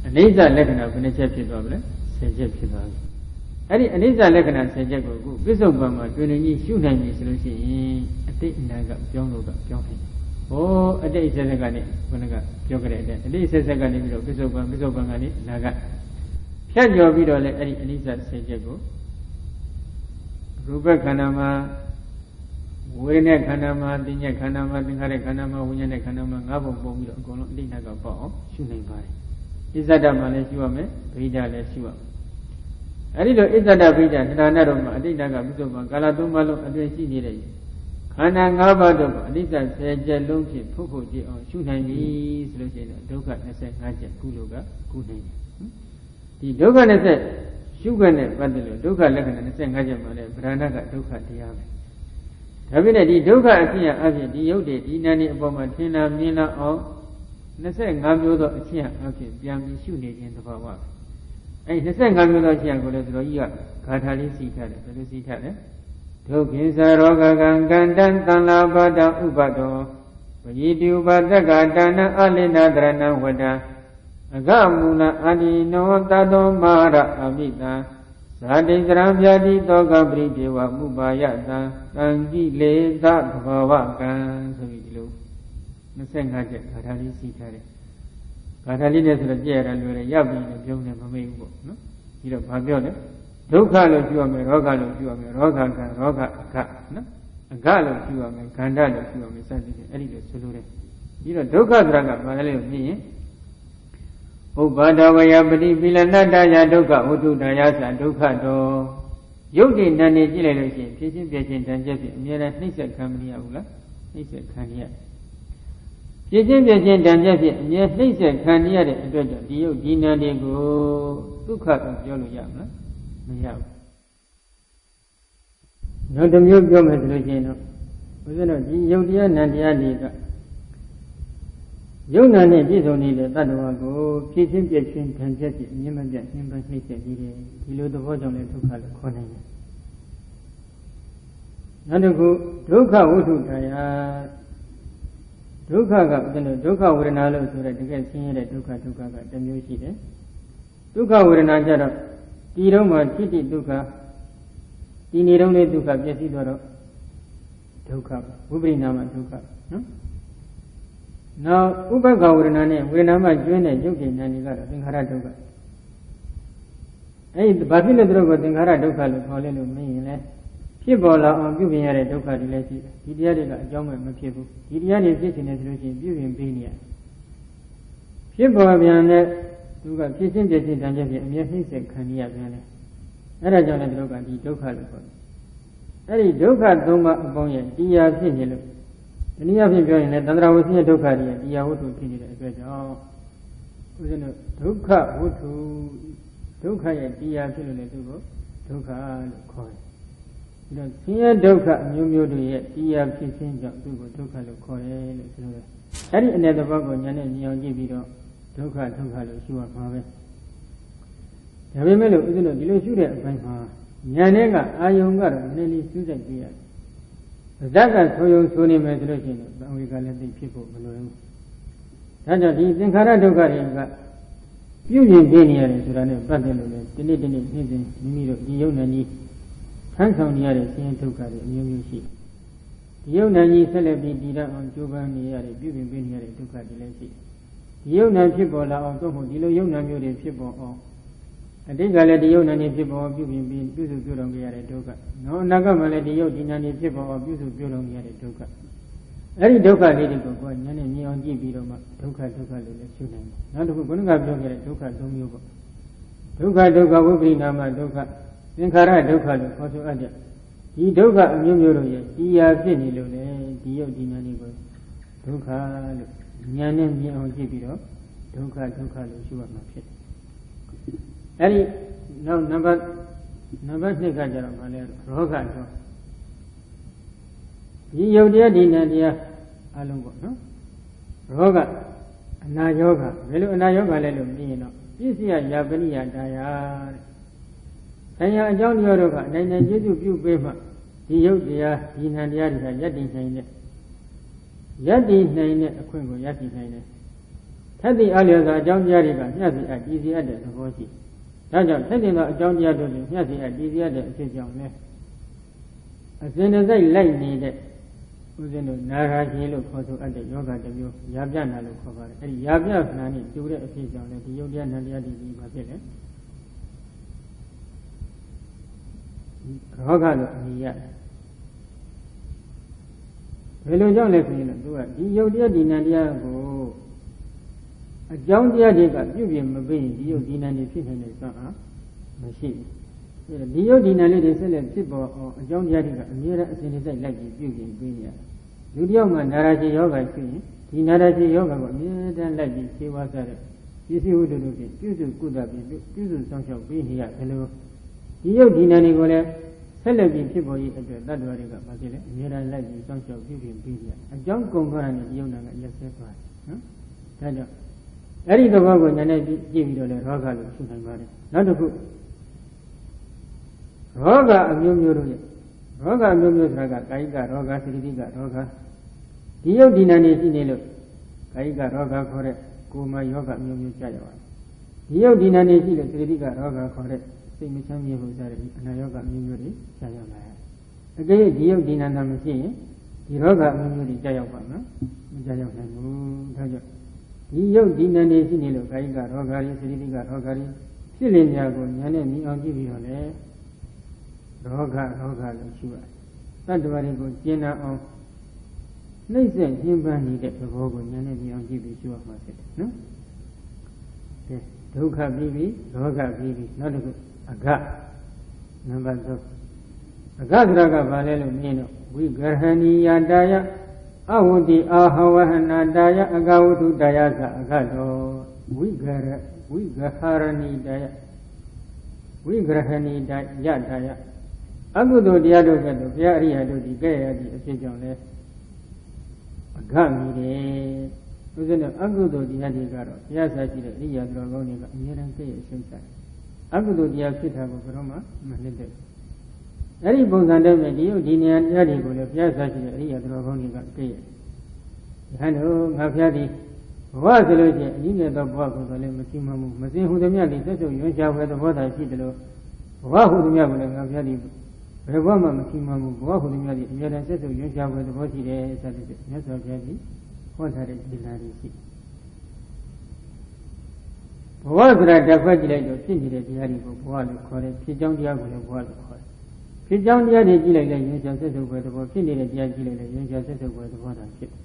အနိစ္စလက္ခဏာဘယ်နှချက်ဖြစ်သွားပြီလဲ10ချက်ဖြစ်သွားပြီအဲ့ဒီအနိစ္စလက္ခဏာ10ချက်ကိုအခုပိဿုပံမှာတွင်တွင်ကြီးရှုနိုင်ပြီဆိုလို့ရှိရင်အတိတ်အနာကပြောင်းလို့ကပြောင်းနိုင်တယ်ဟောအတိတ်ဆက်ဆက်ကနေခုနကပြောကြတဲ့အတိတ်ဆက်ဆက်ကနေပြီးတော့ပိဿုပံကနေအနာကဖြတ်ကျော်ပြီးတော့လည်းအဲ့ဒီအနိစ္စ10ချက်ကိုရူပခန္ဓာမှာဝေဒနာခန္ဓာမှာသင်္ညက်ခန္ဓာမှာသင်္ခါရခန္ဓာမှာဝိညာဉ်ခန္ဓာမှာ၅ပုံပုံပြီးတော့အကုန်လုံးအတိတ်ကပေါ့အောင်ရှုနိုင်ပါတယ်ဣဇဒမှာလည်းရှုရမယ်ဗိဓာလည်းရှုရမယ်အဲဒီလိုဣဇဒဗိဓာတဏှာနဲ့တော့မှအတိတ်ကပြစ္ဆုတ်မှာကာလ၃ပါးလုံးအတွင်ရှိနေတဲ့ခန္ဓာ၅ပါးတော့အနိစ္စ10ချက်လုံးဖြင့်ဖို့ကြည့်အောင်ရှုနိုင်ပြီဆိုလို့ရှိရင်ဒုက္ခ25ချက်ကုလို့ကကုနိုင်တယ်ဒီဒုက္ခ20 ရှုခွက်နဲ့ပတ်သက်လို့ဒုက္ခလက္ခဏာ25ချက်မှာလည်းဗရဏကဒုက္ခတရားပဲဒါဖြစ်တဲ့ဒီဒုက္ခအဖြစ်အဖြစ်ဒီယုတ်တွေဒီနာနေအပေါ်မှာထင်လာမြင်လာအောင်25မျိုးသောအဖြစ်အဖြစ်ပြန်ပြီးရှုနေခြင်းသဘောပါအဲ25မျိုးသောအဖြစ်ကိုလည်းသူတော်ကြီးကဂါထာလေးစီထားတယ်ဘယ်လိုစီထားလဲဒုက္ခိသရောဂကံကန္တံတန်လာပါဒဥပတောဝိတုပတက္ကတဏအလိနာတရဏဝတ္တအဂမူလအာဒီနောတတောမာရအမိတံဇာတိကရံဗျာတိတောကပရိဒေဝမုပါယတံတံကိလေသသဘာဝကံဆိုပြီးဒီလို25ချက်ဂါထာလေးစီထားတယ်ဂါထာလေးနဲ့ဆိုတော့ကြည့်ရတာလွယ်တယ်ရပ်ပြီးလည်းပြုံးတယ်မမေ့ဘူးပေါ့နော်ပြီးတော့ဘာပြောလဲဒုက္ခလို့ပြောရမယ်ရောဂလို့ပြောရမယ်ရောဂကံရောဂအကနော်အကလို့ပြောရမယ်ခန္ဓာလို့ပြောရမယ်စသဖြင့်အဲ့ဒီလိုဆိုလိုတယ်ပြီးတော့ဒုက္ခဆိုတာကဘာလဲလို့မြင်ရင်ဥပ္ပါဒဝယပတိပိလနတ္တယဒုက္ခဝတ္ထုတယသဒုက္ခတောယုတ်တိနန္နေကြည့်လိုက်လို့ရှိရင်ဖြစ်ချင်းပြချင်းတန်ချက်ဖြင့်အမြဲတမ်းနှိမ့်ဆက်ခံမရဘူးလားနှိမ့်ဆက်ခံရဖြစ်ချင်းပြချင်းတန်ချက်ဖြင့်အမြဲနှိမ့်ဆက်ခံရတဲ့အတွက်ကြောင့်ဒီယုတ်ဒီနန္နေကိုဒုက္ခလို့ပြောလို့ရမလားမရဘူးနောက်တစ်မျိုးပြောမယ်ဆိုလို့ရှိရင်တော့ဘုရားတို့ဒီယုတ်တရားနန္တရားတွေကယုံနာနဲ့ပြည့်စုံနေတဲ့တ attva ကိုဖြည့်ချင်းပြည့်ချင်းခံချက်ဖြင့်အမြင့်မပြတ်နှိမ့်ပန်းနှိမ့်ဆက်ပြီးတယ်ဒီလိုသဘောကြောင့်လည်းဒုက္ခလို့ခေါ်နိုင်တယ်နောက်တစ်ခုဒုက္ခဝိထုတရားဒုက္ခကဥဒ္ဒဒုက္ခဝေဒနာလို့ဆိုတဲ့တကယ်ဆင်းရဲတဲ့ဒုက္ခကတစ်မျိုးရှိတယ်ဒုက္ခဝေဒနာကြတော့ဒီတော့မှထိတိဒုက္ခဒီနေတော့လေဒုက္ခပြည့်စည်တော့ဒုက္ခဝိပရိနာမဒုက္ခနော်နောက်ဥပ္ပခဝေဒနာနဲ့ဝေဒနာမှကျွင်းတဲ့ယုတ်ဉာဏ်တွေကတော့သင်္ခါရဒုက္ခအဲဒီဘာဖြစ်လို့သူတို့ကသင်္ခါရဒုက္ခလို့ခေါ်လဲလို့မင်းရင်လဲဖြစ်ပေါ်လာအောင်ပြုပြင်ရတဲ့ဒုက္ခတွေလည်းရှိတယ်ဒီတရားတွေကအကြောင်းမဲ့မဖြစ်ဘူးဒီတရားတွေဖြစ်နေတယ်ဆိုလို့ရှိရင်ပြုပြင်ပေးနေရဖြစ်ပေါ်ပြန်တဲ့သူကဖြစ်ချင်းပြည့်ချင်းတန်ချက်ဖြင့်အမြဲနှိမ့်ဆက်ခံရပြန်တယ်အဲဒါကြောင့်လည်းသူတို့ကဒီဒုက္ခလို့ခေါ်တယ်အဲဒီဒုက္ခသုံးပါးအပေါင်းရဲ့တရားဖြစ်နေလို့ဒီနည်းအားဖြင့်ပြောရင်လည်းသန္တရာဝဆင်းရဲဒုက္ခတွေရဲ့တရားဝတ္ထုဖြစ်နေတဲ့အတွက်ကြောင့်ဦးဇင်းတို့ဒုက္ခဝတ္ထုဒုက္ခရဲ့တရားဖြစ်လို့လည်းသူကိုဒုက္ခလို့ခေါ်တယ်။ဒါဆင်းရဲဒုက္ခအမျိုးမျိုးတွေရဲ့တရားဖြစ်ခြင်းကြောင့်သူကိုဒုက္ခလို့ခေါ်တယ်လို့ဆိုလိုတယ်။အဲ့ဒီအနေသဘောကိုဉာဏ်နဲ့မြင်အောင်ကြည့်ပြီးတော့ဒုက္ခလို့ရှုရမှာပဲ။ဒါပေမဲ့လို့ဦးဇင်းတို့ဒီလိုရှုတဲ့အပိုင်းမှာဉာဏ်နဲ့ကအာယုံကတော့နည်းနည်းစူးစိုက်ပြရတယ်ဇက်ကဆိုရုံဆိုနေမယ်ဆိုလို့ရှိရင်သံဝေကလည်းသိဖြစ်ဖို့မလိုဘူး။ဒါကြောင့်ဒီသင်္ခါရဒုက္ခတွေကပြုပြင်ပေးနေရတယ်ဆိုတာနဲ့ပတ်သက်လို့လည်းဒီနေ့နေ့နေ့စဉ်မိမိတို့ဒီယုံနာကြီးဆန်းဆောင်နေရတဲ့ဆင်းရဲဒုက္ခတွေအမျိုးမျိုးရှိတယ်။ဒီယုံနာကြီးဆက်လက်ပြီးတည်ရအောင်ကြိုးပမ်းနေရတဲ့ပြုပြင်ပေးနေရတဲ့ဒုက္ခတွေလည်းရှိတယ်။ဒီယုံနာဖြစ်ပေါ်လာအောင်သို့မဟုတ်ဒီလိုယုံနာမျိုးတွေဖြစ်ပေါ်အောင်အတိတ်ကလည်းဒီယုတ်နာနေဖြစ်ပေါ်ပြုပြင်ပြီးပြုစုပြုတော်ကြရတဲ့ဒုက္ခနောက်အနာဂတ်မှာလည်းဒီယုတ်ဒီနာနေဖြစ်ပေါ်ပြုစုပြုတော်ကြရတဲ့ဒုက္ခအဲ့ဒီဒုက္ခလေးတွေကိုကိုယ်ဉာဏ်နဲ့မြင်အောင်ကြည့်ပြီးတော့မှဒုက္ခလို့လည်းရှုနိုင်တယ်နောက်တစ်ခုဘုန်းကပြောခဲ့တဲ့ဒုက္ခ၃မျိုးပေါ့ဒုက္ခဝိပရိနာမဒုက္ခသင်္ခါရဒုက္ခလို့ခေါ်ဆိုအပ်တဲ့ဒီဒုက္ခအမျိုးမျိုးတို့ရဲ့တရားဖြစ်နေလို့လေဒီယုတ်ဒီနာနေကိုဒုက္ခလို့ဉာဏ်နဲ့မြင်အောင်ကြည့်ပြီးတော့ဒုက္ခလို့ရှုရမှာဖြစ်တယ်အဲ့ဒီနောက်နံပါတ်2ကကြတော့ဗာလဲရောဂတော့ဒီယုတ်တရားဒီနံတရားအလုံးပေါ့နော်ရောဂအနာယောဂဘယ်လိုအနာယောဂလဲလို့မြင်ရင်တော့ပြည့်စည်ရပနိယတရားတဲ့ဆံရအကြောင်းတရားတို့ကအနိုင်ကျေစုပြုပေးမှဒီယုတ်တရားဒီနံတရားတွေကယက်တည်နိုင်တဲ့အခွင့်ကိုရရှိနိုင်တယ်ထက်သည့်အလျော်စွာအကြောင်းတရားတွေကမျှစီအပ်တည်စီအပ်တဲ့သဘောရှိဒါကြောင့်ထက်တင်သောအကြောင်းတရားတို့ကိုမျှစီအပ်တည်စီအပ်တဲ့အဖြစ်ကြောင့်လဲအစဉ်တစိုက်လိုက်နေတဲ့ဦးဇင်းတို့နာရာကြီးလို့ခေါ်ဆိုအပ်တဲ့ယောဂတစ်မျိုးရာပြနာလို့ခေါ်ပါတယ်အဲဒီရာပြနာနဲ့ကျိုးတဲ့အဖြစ်ကြောင့်လဲဒီယုတ်တရားနံတရားဒီမှာဖြစ်တယ်ရောဂလို့အမည်ရတယ်ဘယ်လိုကြောင့်လဲဆိုရင်တော့သူကဒီယုတ်တရားဒီနံတရားကိုအကြောင်းတရားတွေကပြုပြင်မပေးရင်ဒီယုတ်ဒီနံတွေဖြစ်နိုင်တဲ့စွမ်းအားမရှိဘူးဒီယုတ်ဒီနံလေးတွေဆက်လက်ဖြစ်ပေါ်အောင်အကြောင်းတရားတွေကအမြဲတမ်းအစဉ်တစိုက်လိုက်ပြီးပြုပြင်ပေးနေရတယ်လူတယောက်မှနာရာရှိယောဂရှိရင်ဒီနာရာရှိယောဂကိုအမြဲတမ်းလိုက်ပြီးစေဝါစားတဲ့ပစ္စည်းဝတ္ထုတို့ဖြင့်ပြုစုကုသပြီးပြုစုဆောင်ရှောက်ပေးနေရဘယ်လို ဒီယုတ်ဒီနာတွေကိုလည်းဆက်လက်ပြီးဖြစ်ပေါ်ရေးအတွက်တတ္တဝါတွေကဘာဖြစ်လဲအများအားလိုက်ပြီးစောင့်ရှောက်ပြုပြင်ပေးကြအကြောင်းကုန်သွားတဲ့ယုတ်နာကရက်ဆက်သွားတယ်နော်ဒါကြောင့်အဲ့ဒီသဘောကိုဉာဏ်နဲ့ကြည့်ပြီးတော့လည်းရောဂလို့ရှုနိုင်ပါတယ်နောက်တစ်ခုရောဂအမျိုးမျိုးတို့ရဲ့ရောဂအမျိုးမျိုးဆိုတာကကာယကရောဂသတိတိကရောဂဒီယုတ်ဒီနာနေရှိနေလို့ကာယကရောဂခေါ်တဲ့ကိုယ်မှာယောဂမျိုးမျိုးကြာရောက်တယ်ဒီယုတ်ဒီနာနေရှိလို့သတိတိကရောဂခေါ်တဲ့စိတ်မချမ်းမြေဖို့စားတဲ့အနာယောဂမျိုးမျိုးတွေကြာရောက်လာတယ်အကယ်၍ဒီယုတ်ဒီနာနာမရှိရင်ဒီရောဂမျိုးမျိုးတွေကြာရောက်ပါနော်မကြာရောက်နိုင်ဘူးဒါကြောင့်ဒီယုတ်ဒီနာနေရှိနေလို့ကာယကရောဂရီသတိတိကရောဂရီဖြစ်လင်များကိုဉာဏ်နဲ့မြင်အောင်ကြည့်ပြီးတော့လေရောဂလို့ရှိရတယ်တတ္တဝါတွေကိုကျင့်အောင်နှိမ့်ဆက်ညှဉ်းပန်းနေတဲ့သဘောကိုဉာဏ်နဲ့မြင်အောင်ကြည့်ပြီးရှုရမှာဖြစ်တယ်နော်ကဲဒုက္ခပြီးပြီရောဂပြီးပြီနောက်တစ်ခုအဂနံပါတ်3အဂသရကဘာလဲလို့မြင်တော့ဝိဂရဟဏီယတာယအဝတ္တိအာဟဝဟနာတာယအဂဝတ္ထုတာယကအဂတော်ဝိဂရဏီတာယဝိဂရဟဏီတာယတာယအကုသိုလ်တရားတို့ကဲ့သို့ဘုရားအရိယာတို့ဒီကဲ့ရသည့်အဖြစ်ကြောင့်လဲအဂမိတယ်ဥစ္စာနဲ့အကုသိုလ်တရားတွေကတော့ဘုရားစာရှိတဲ့အရိယာတော်ကောင်းတွေကအမြဲတမ်းကဲ့ရရှင်းစားတယ်အကုသိုလ်တရားဖြစ်တာကိုဘယ်တော့မှမနှစ်သက်အဲ့ဒီပုံစံတည်းပဲဒီယုတ်ဒီနေရာတရားတွေကိုလည်းဘုရားစာရှိတဲ့အရိယာတော်ကောင်းတွေကကဲ့ရယဟန်တို့ငါဘုရားဒီဘဝဆိုလို့ချင်းအကြီးငယ်သောဘဝကိုလည်းမရှိမှမှုမစင်ဟူသည်မြတ်ဒီသက်ဆုံးရွံ့ရှားဖွယ်သဘောသာရှိတယ်လို့ဘဝဟူသည်မြတ်ကိုလည်းငါဘုရားဒီဘယ်ဘဝမှမရှိမှမှုဘဝဟူသည်မြတ်ဒီအများတန်းသက်ဆုံးရွံ့ရှားဖွယ်သဘောရှိတယ်ဆိုတဲ့မြတ်စွာဘုရားဒီဟောထားတဲ့ဒီလာတွေရှိဘဝဆိုတာတစ်ခွက်ကြည့်လိုက်တော့ဖြစ်နေတဲ့တရားတွေကိုဘဝလို့ခေါ်တယ်ဖြစ်ကြောင်းတရားကိုလည်းဘဝလို့ခေါ်တယ်ဖြစ်ကြောင်းတရားတွေကြည့်လိုက်တဲ့ရွံ့ရှားသက်ဆုံးဖွယ်သဘောဖြစ်နေတဲ့တရားကြည့်လိုက်တဲ့ရွံ့ရှားသက်ဆုံးဖွယ်သဘောသာဖြစ်တယ်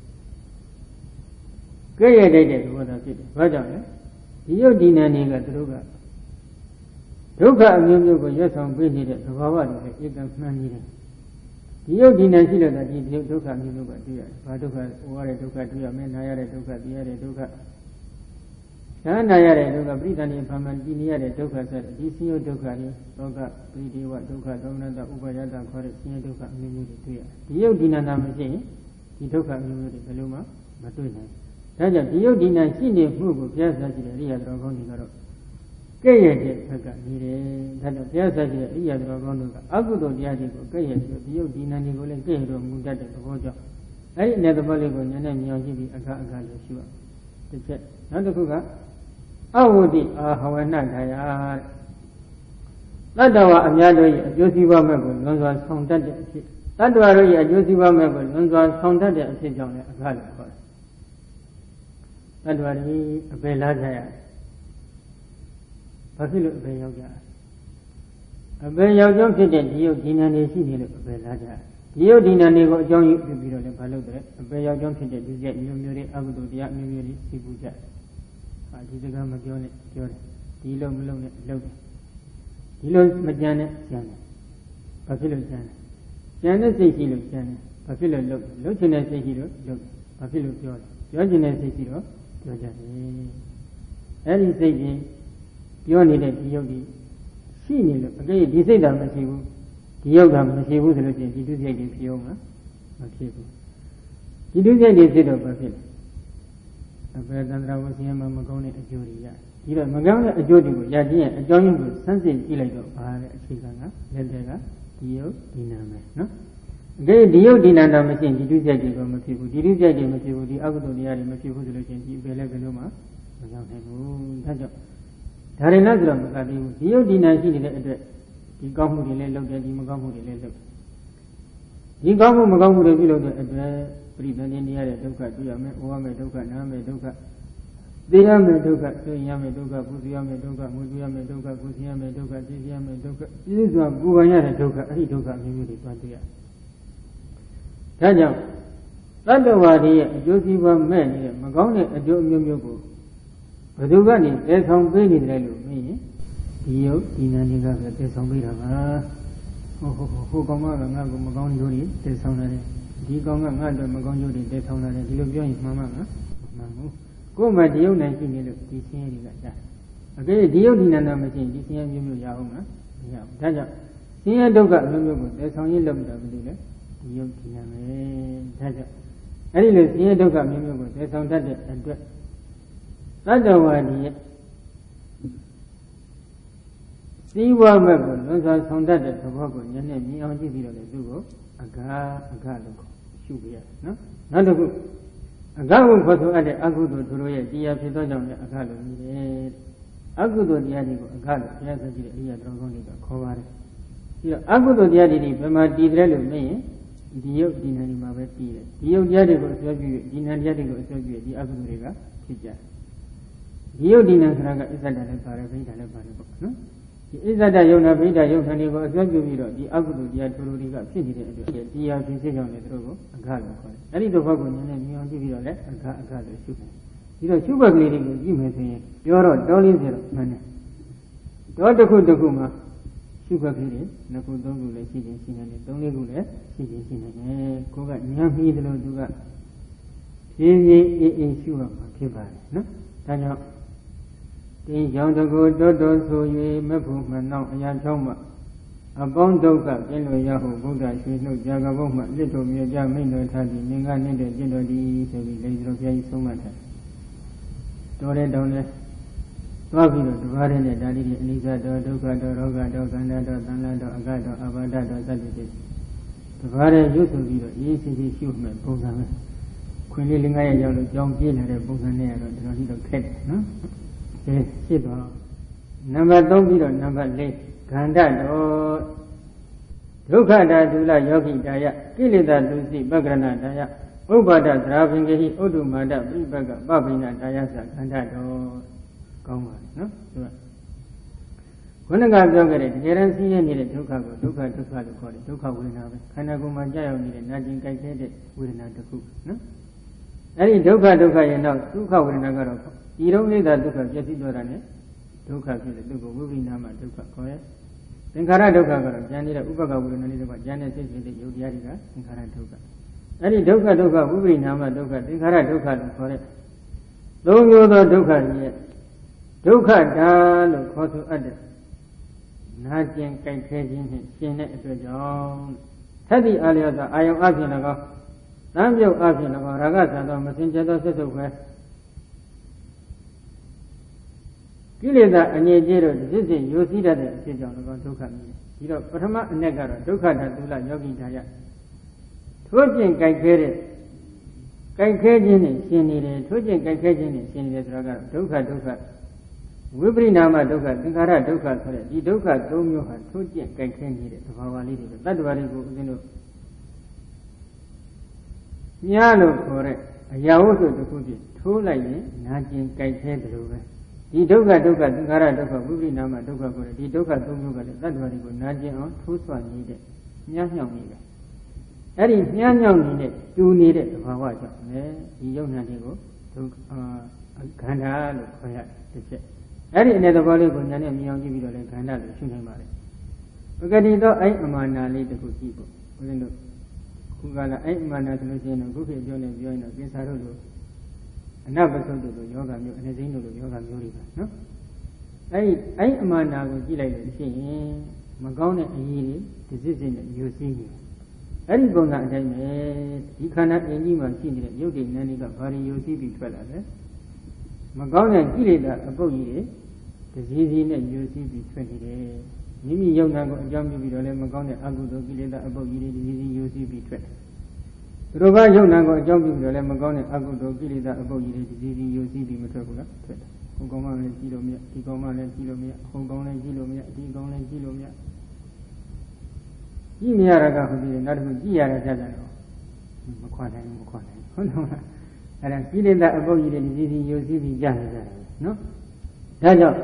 ကဲ့ရဲ့တဲ့သဘောသာဖြစ်တယ်ဘာကြောင့်လဲဒီယုတ်ဒီနာနေကသူတို့ကဒုက္ခအမျိုးမျိုးကိုရွတ်ဆောင်ပေးနေတဲ့သဘာဝတွေလည်းဧကမှန်နေတယ်ဒီယုတ်ဒီနာရှိလို့ဒီဒုက္ခမျိုးမျိုးကတွေ့ရတယ်ဘာဒုက္ခဝါရတဲ့ဒုက္ခတွေ့ရမယ်နာရတဲ့ဒုက္ခသိရတဲ့ဒုက္ခဒါနာရတဲ့ဒုက္ခပရိသဏိဗမ္မာတည်နေရတဲ့ဒုက္ခဆိုတဲ့ဒီဆင်းရဲဒုက္ခတွေသောကပရိဒေဝဒုက္ခသောမနတဥပါယတခေါ်တဲ့ဆင်းရဲဒုက္ခအမျိုးမျိုးတွေတွေ့ရတယ်ဒီယုတ်ဒီနာနာမရှိရင်ဒီဒုက္ခအမျိုးမျိုးတွေဘယ်လိုမှမတွေ့နိုင်ဒါကြောင့်ဒီယုတ်ဒီနာရှိနေမှုကိုဘုရားဆရာရှိတဲ့အရိယာတော်ကောင်းတွေကတော့ကဲ့ရဲ့တဲ့ဘက်ကနေတယ်ဒါကြောင့်ဘုရားဆရာရှိတဲ့အရိယာတော်ကောင်းတို့ကအကုသိုလ်တရားတွေကိုကဲ့ရဲ့ပြီးဒီယုတ်ဒီနာတွေကိုလည်းကဲ့ရဲ့တော်မူတတ်တဲ့သဘောကြောင့်အဲ့ဒီနယ်သဘောလေးကိုဉာဏ်နဲ့မြင်အောင်ကြည့်ပြီးအခါလို့ရှုရတစ်ချက်နောက်တစ်ခုကအဝတ္တိအာဟဝနထာယတတ္တဝါအများတို့ရဲ့အကျိုးစီးပွားမဲ့ကိုလွန်စွာဆောင်တတ်တဲ့အဖြစ်တတ္တဝါတို့ရဲ့အကျိုးစီးပွားမဲ့ကိုလွန်စွာဆောင်တတ်တဲ့အဖြစ်ကြောင့်လည်းအခါလို့ခေါ်တယ်တတ္တဝါတွေအပေလားကြရဘာဖြစ်လို့အပေရောက်ကြအပေရောက်ကြောင်းဖြစ်တဲ့ဒီယုတ်ဒီနာနေရှိနေလို့အပေလားကြဒီယုတ်ဒီနာနေကိုအကြောင်းယူပြီးတော့လည်းဘာလုပ်တယ်အပေရောက်ကြောင်းဖြစ်တဲ့ဒီကျက်မျိုးမျိုးတွေအကုသိုလ်တရားမျိုးမျိုးတွေသိပူကြဒီစကားမပြောနဲ့ပြောတယ်ဒီလိုမလုပ်နဲ့လုပ်တယ်ဒီလိုမကြမ်းနဲ့ကြမ်းတယ်ဘာဖြစ်လို့ကြမ်းလဲကြမ်းတဲ့စိတ်ရှိလို့ကြမ်းတယ်ဘာဖြစ်လို့လုပ်ချင်တဲ့စိတ်ရှိလို့လုပ်တယ်ဘာဖြစ်လို့ပြောတယ်ပြောချင်တဲ့စိတ်ရှိတော့ပြောကြတယ်အဲ့ဒီစိတ်ကြီးပြောနေတဲ့ဒီယုတ်ဒီရှိနေလို့အကယ်ဒီစိတ်ဓာတ်မရှိဘူးဒီယုတ်ဓာတ်မရှိဘူးဆိုလို့ရှိရင်ဒီဒုစရိုက်တွေဖြစ်အောင်မဖြစ်ဘူးဒီဒုစရိုက်တွေဖြစ်တော့ဘာဖြစ်လဲအပေတန္တရာဝဆင်းရဲမကောင်းတဲ့အကျိုးတွေရဒီတော့မကောင်းတဲ့အကျိုးတွေကိုရခြင်းရဲ့အကြောင်းရင်းကိုစမ်းစစ်ကြည့်လိုက်တော့ဘာလဲအခြေခံကလက်တွေကဒီယုတ်ဒီနာမယ်နော်အကယ်ဒီယုတ်ဒီနာတာမရှိရင်ဒီဒုစရိုက်တွေကမဖြစ်ဘူးဒီဒုစရိုက်တွေမဖြစ်ဘူးဒီအကုသိုလ်တရားတွေမဖြစ်ဘူးဆိုလို့ရှိရင်ဒီပဲလဲဘယ်လိုမှမရောက်နိုင်ဘူးဒါကြောင့်ဒါရင်လည်းဆိုတော့မကသေးဘူးဒီယုတ်ဒီနာရှိနေတဲ့အတွက်ဒီကောင်းမှုတွေလည်းလုပ်တယ်ဒီမကောင်းမှုတွေလည်းလုပ်တယ်ဒီကောင်းမှုမကောင်းမှုတွေပြုလုပ်တဲ့အတွက်ပရိသန္တိနေရတဲ့ဒုက္ခတွေ့ရမယ်၊ဩဝမယ်ဒုက္ခ၊နာမယ်ဒုက္ခ၊သိရမယ်ဒုက္ခ၊သိရမယ်ဒုက္ခ၊ပူဇော်ရမယ်ဒုက္ခ၊မူဇော်ရမယ်ဒုက္ခ၊ကိုယ်စီရမယ်ဒုက္ခ၊သိရမယ်ဒုက္ခ၊ပြည့်စုံပူပန်ရတဲ့ဒုက္ခအဲ့ဒီဒုက္ခမျိုးမျိုးတွေတွားတွေ့ရဒါကြောင့်တတ္တဝါတွေရဲ့အကျိုးစီးပွားမဲ့နေတဲ့မကောင်းတဲ့အကျိုးအမျိုးမျိုးကိုဘယ်သူကနေတည်ဆောင်ပေးနေတယ်လို့မေးရင်ဒီယုတ်ဒီနာနေကပဲတည်ဆောင်ပေးတာပါဟိုကောင်ကငါ့ကိုမကောင်းကျိုးတွေတည်ဆောင်တယ်ဒီကောင်ကငါ့အတွက်မကောင်းကျိုးတွေတည်ဆောင်တယ်ဒီလိုပြောရင်မှန်မှာမမှန်ဘူးကိုယ်မှဒီယုတ်နိုင်ရှိနေလို့ဒီဆင်းရဲတွေကကြာအကယ်ဒီယုတ်ဒီနာမရှိရင်ဒီဆင်းရဲမျိုးမျိုးရအောင်မ ရဘူးဒါကြောင့်ဆင်းရဲဒုက္ခအမျိုးမျိုးကိုသယ်ဆောင်ရည်လုပ်တာဘယ်လိုလဲဒီယုတ်ဒီနာမယ်ဒါကြောင့်အဲ့ဒီလိုဆင်းရဲဒုက္ခမျိုးမျိုးကိုသယ်ဆောင်တတ်တဲ့အတွက်သတ္တဝါဒီရဲ့စီးပွားမဲ့ကိုလွန်စွာဆောင်တတ်တဲ့သဘောကိုဉာဏ်နဲ့မြင်အောင်ကြည့်ပြီးတော့လေသူ့ကိုအဂလို့ရှုပြရနော်နောက်တစ်ခုအဂကိုခေါ်ဆိုအပ်တဲ့အကုသိုလ်သူတို့ရဲ့တရားဖြစ်သောကြောင့်လည်းအဂလို့မြည်တယ်အကုသိုလ်တရားတွေကိုအဂလို့ဘုရားဆိုကြည့်တဲ့အရိယာတော်ကောင်းတွေကခေါ်ပါတယ်ပြီးတော့အကုသိုလ်တရားတွေဘယ်မှာတည်တယ်လို့မေးရင်ဒီယုတ်ဒီနာဒီမှာပဲတည်တယ်ဒီယုတ်တရားတွေကိုအစွဲပြုဒီနာတရားတွေကိုအစွဲပြုဒီအကုသိုလ်တွေကဖြစ်ကြတယ်ဒီယုတ်ဒီနာဆိုတာကအစ္ဆဒလည်းပါတယ်ဗိဓာလည်းပါတယ်ပေါ့နော်ဒီအစ္ဆဒယုံနာဗိဓာယုံနာတွေကိုအစွဲပြုပြီးတော့ဒီအကုသိုလ်တရားထိုးတွေကဖြစ်နေတဲ့အတွက်တရားဖြစ်စေကြောင့်လည်းသူတို့ကိုအဂလို့ခေါ်တယ်အဲ့ဒီတော့ဘက်ကိုနည်းနည်းမြင်အောင်ကြည့်ပြီးတော့လည်းအဂလို့ရှုတယ်ဒီတော့ရှုဘက်ကလေးတွေကိုကြည့်မယ်ဆိုရင်ပြောတော့တော40တော့မှန်တယ်တောတစ်ခုတစ်ခုမှာရှုဘက်ကလေးတွေနှစ်ခုသုံးခုလည်းရှိခြင်းရှိနေတယ်သုံးလေးခုလည်းရှိခြင်းရှိနေတယ်ကိုကဉာဏ်ပြီးသလိုသူကဖြည်းဖြည်းအေးရှုရမှာဖြစ်ပါတယ်နော်ဒါကြောင့်တင်းကြောင့်တကူတော်တော်ဆို၍မဖို့မနှောက်အရာချောင်းမှအပေါင်းဒုက္ခကျင်းလို့ရဟုဘုရားရှင်နှုတ်ကြာကဘုံမှလစ်တော်မြေပြမိန်တော်ထားပြီးငင်္ဂနေတဲ့ကျင့်တော်ဒီဆိုပြီးလေတော်ဘုရားကြီးဆုံးမထားတော်တဲ့တောင်းလဲသွားပြီးတော့တပါးတဲ့နဲ့ဒါလေးတွေအနိစ္စတော်ဒုက္ခတော်ရောဂတော်ခန္ဓာတော်သံဃာတော်အကတော်အဘာဒတော်စသဖြင့်တပါးတဲ့ရုပ်ဆိုပြီးတော့အေးစစ်စစ်ရှုမှတ်ပုံစံပဲခွင်လေးလင်္ကားရရောက်လို့ကြောင်းပြေးလာတဲ့ပုံစံနဲ့ကတော့တော်တော်လေးတော့ခက်တယ်နော်ဖြစ်သွားနံပါတ်3ပြီးတော့နံပါတ်4ခန္ဓာတော်ဒုက္ခတာဒုလယောဂိတာယကိလေသာလူစီပက္ခဏတာယဥပ္ပါဒသရာပင်ကြီးဥဒ္ဓမာဒပြိပက္ခပပိဏတာယသခန္ဓာတော်ကောင်းပါလေနော်သူကခုနကပြောခဲ့တဲ့တကယ်တမ်းဆင်းရဲနေတဲ့ဒုက္ခကိုဒုက္ခလို့ခေါ်တယ်ဒုက္ခဝေဒနာပဲခန္ဓာကိုယ်မှာကြာရောက်နေတဲ့နာကျင်ကြိုက်တဲ့ဝေဒနာတစ်ခုနော်အဲ့ဒီဒုက္ခရဲ့နောက်ဒုက္ခဝေဒနာကတော့ဒီတော့လေးသာဒုက္ခပြည့်စည်သွားတာ ਨੇ ဒုက္ခဖြစ်တဲ့သူ့ကိုဝိပရိနာမဒုက္ခခေါ်ရဲသင်္ခါရဒုက္ခကတော့ဉာဏ်နေတဲ့ဥပက္ခဝေဒနာလေးတွေကဉာဏ်နဲ့စိတ်ဖြစ်တဲ့ယုတ်တရားတွေကသင်္ခါရဒုက္ခအဲ့ဒီဒုက္ခဝိပရိနာမဒုက္ခသင်္ခါရဒုက္ခလို့ခေါ်တဲ့သုံးမျိုးသောဒုက္ခရဲ့ဒုက္ခတာလို့ခေါ်ဆိုအပ်တဲ့နာကျင်ကြိုက်ခဲခြင်းဖြင့်ရှင်တဲ့အတွက်ကြောင့်သတ္တိအာလျောသအာယုံအပြင်၎င်းသံပြုတ်အပြင်၎င်းရာဂသံသောမစင်ကြသောဆက်စုပ်ပဲကိလေသာအငြိကျေတို့စစ်စစ်ယိုစီးတတ်တဲ့အဖြစ်ကြောင့်၎င်းဒုက္ခမြည်ဒီတော့ပထမအ내ကတော့ဒုက္ခဓာတုလယောဂိဓာယထိုးကျင်ကြိုက်ခဲတဲ့ကြိုက်ခဲခြင်းနဲ့ရှင်နေတယ်ထိုးကျင်ကြိုက်ခဲခြင်းနဲ့ရှင်နေတယ်ဆိုတာကတော့ဒုက္ခဝိပရိနာမဒုက္ခသင်္ခါရဒုက္ခဆိုတဲ့ဒီဒုက္ခ၃မျိုးဟာထိုးကျင်ကြိုက်ခဲနေတဲ့သဘာဝလေးတွေတတ္တဝါတွေကိုဦးဇင်းတို့ညားလို့ခေါ်တဲ့အရာဝတ္ထုတစ်ခုဖြစ်ထိုးလိုက်ရင်နာကျင်ကြိုက်ခဲတယ်လို့ပဲဒီဒုက္ခသင်္ခါရဒုက္ခဝိပရိနာမဒုက္ခကိုဒီဒုက္ခ၃မျိုးကလည်းတတ္တဝါတွေကိုနာကျင်အောင်ထိုးဆွနေတဲ့မြားညှောက်နေတယ်အဲ့ဒီမြားညှောက်နေတဲ့တူနေတဲ့သဘာဝကြောင့်လေဒီယုံနာတွေကိုဒုက္ခခန္ဓာလို့ခေါ်ရတစ်ချက်အဲ့ဒီအနေသဘောလေးကိုညာနဲ့မြင်အောင်ကြည့်ပြီးတော့လည်းခန္ဓာလို့ရှုနိုင်ပါလေပဂတိတော့အဲ့အမာနာလေးတစ်ခုကြည့်ပေါ့ဦးဇင်းတို့ခုကလည်းအဲ့အမာနာဆိုလို့ရှိရင်တော့ခုခေတ်ပြောနေပြောရင်တော့ကိစ္စတို့လိုအနပသုတ်တို့လိုယောဂမျိုးအနေစိမ့်တို့လိုယောဂမျိုးတွေပါနော်အဲ့အမာနာကိုကြည့်လိုက်လို့ရှိရင်မကောင်းတဲ့အရေးတွေတစ်စစ်စစ်နဲ့ယူစည်းနေအဲ့ဒီပုံစံအတိုင်းပဲဒီခန္ဓာအင်းကြီးမှာရှိနေတဲ့ရုပ်တည်ဉာဏ်တွေကဘာတွေယူစည်းပြီးထွက်လာလဲမကောင်းတဲ့ကိလေသာအပုပ်ကြီးတွေတစည်းစည်းနဲ့ယူစည်းပြီးထွက်နေတယ်မိမိယုံနာကိုအကြောင်းပြုပြီးတော့လည်းမကောင်းတဲ့အကုသိုလ်ကိလေသာအပုပ်ကြီးတွေတစည်းစည်းယူစည်းပြီးထွက်တယ်သူတို့ကယုံနာကိုအကြောင်းပြုပြီးတော့လည်းမကောင်းတဲ့အကုသိုလ်ကိလေသာအပုပ်ကြီးတွေတစည်းစည်းယူစည်းပြီးမထွက်ဘူးလားထွက်တယ်ဟိုကောင်မှလည်းကြည့်လို့မရဒီကောင်မှလည်းကြည့်လို့မရဟိုကောင်လည်းကြည့်လို့မရဒီကောင်လည်းကြည့်လို့မရကြည့်မရတာကဟုတ်ပြီနောက်တစ်ခုကြည့်ရတဲ့ဆက်တယ်မခွာနိုင်ဘူးဟုတ်တယ်မလားအဲ့ဒါကိလေသာအပုပ်ကြီးတွေဒီစီယူစည်းပြီးကြားနေကြတယ်နော်ဒါကြောင့်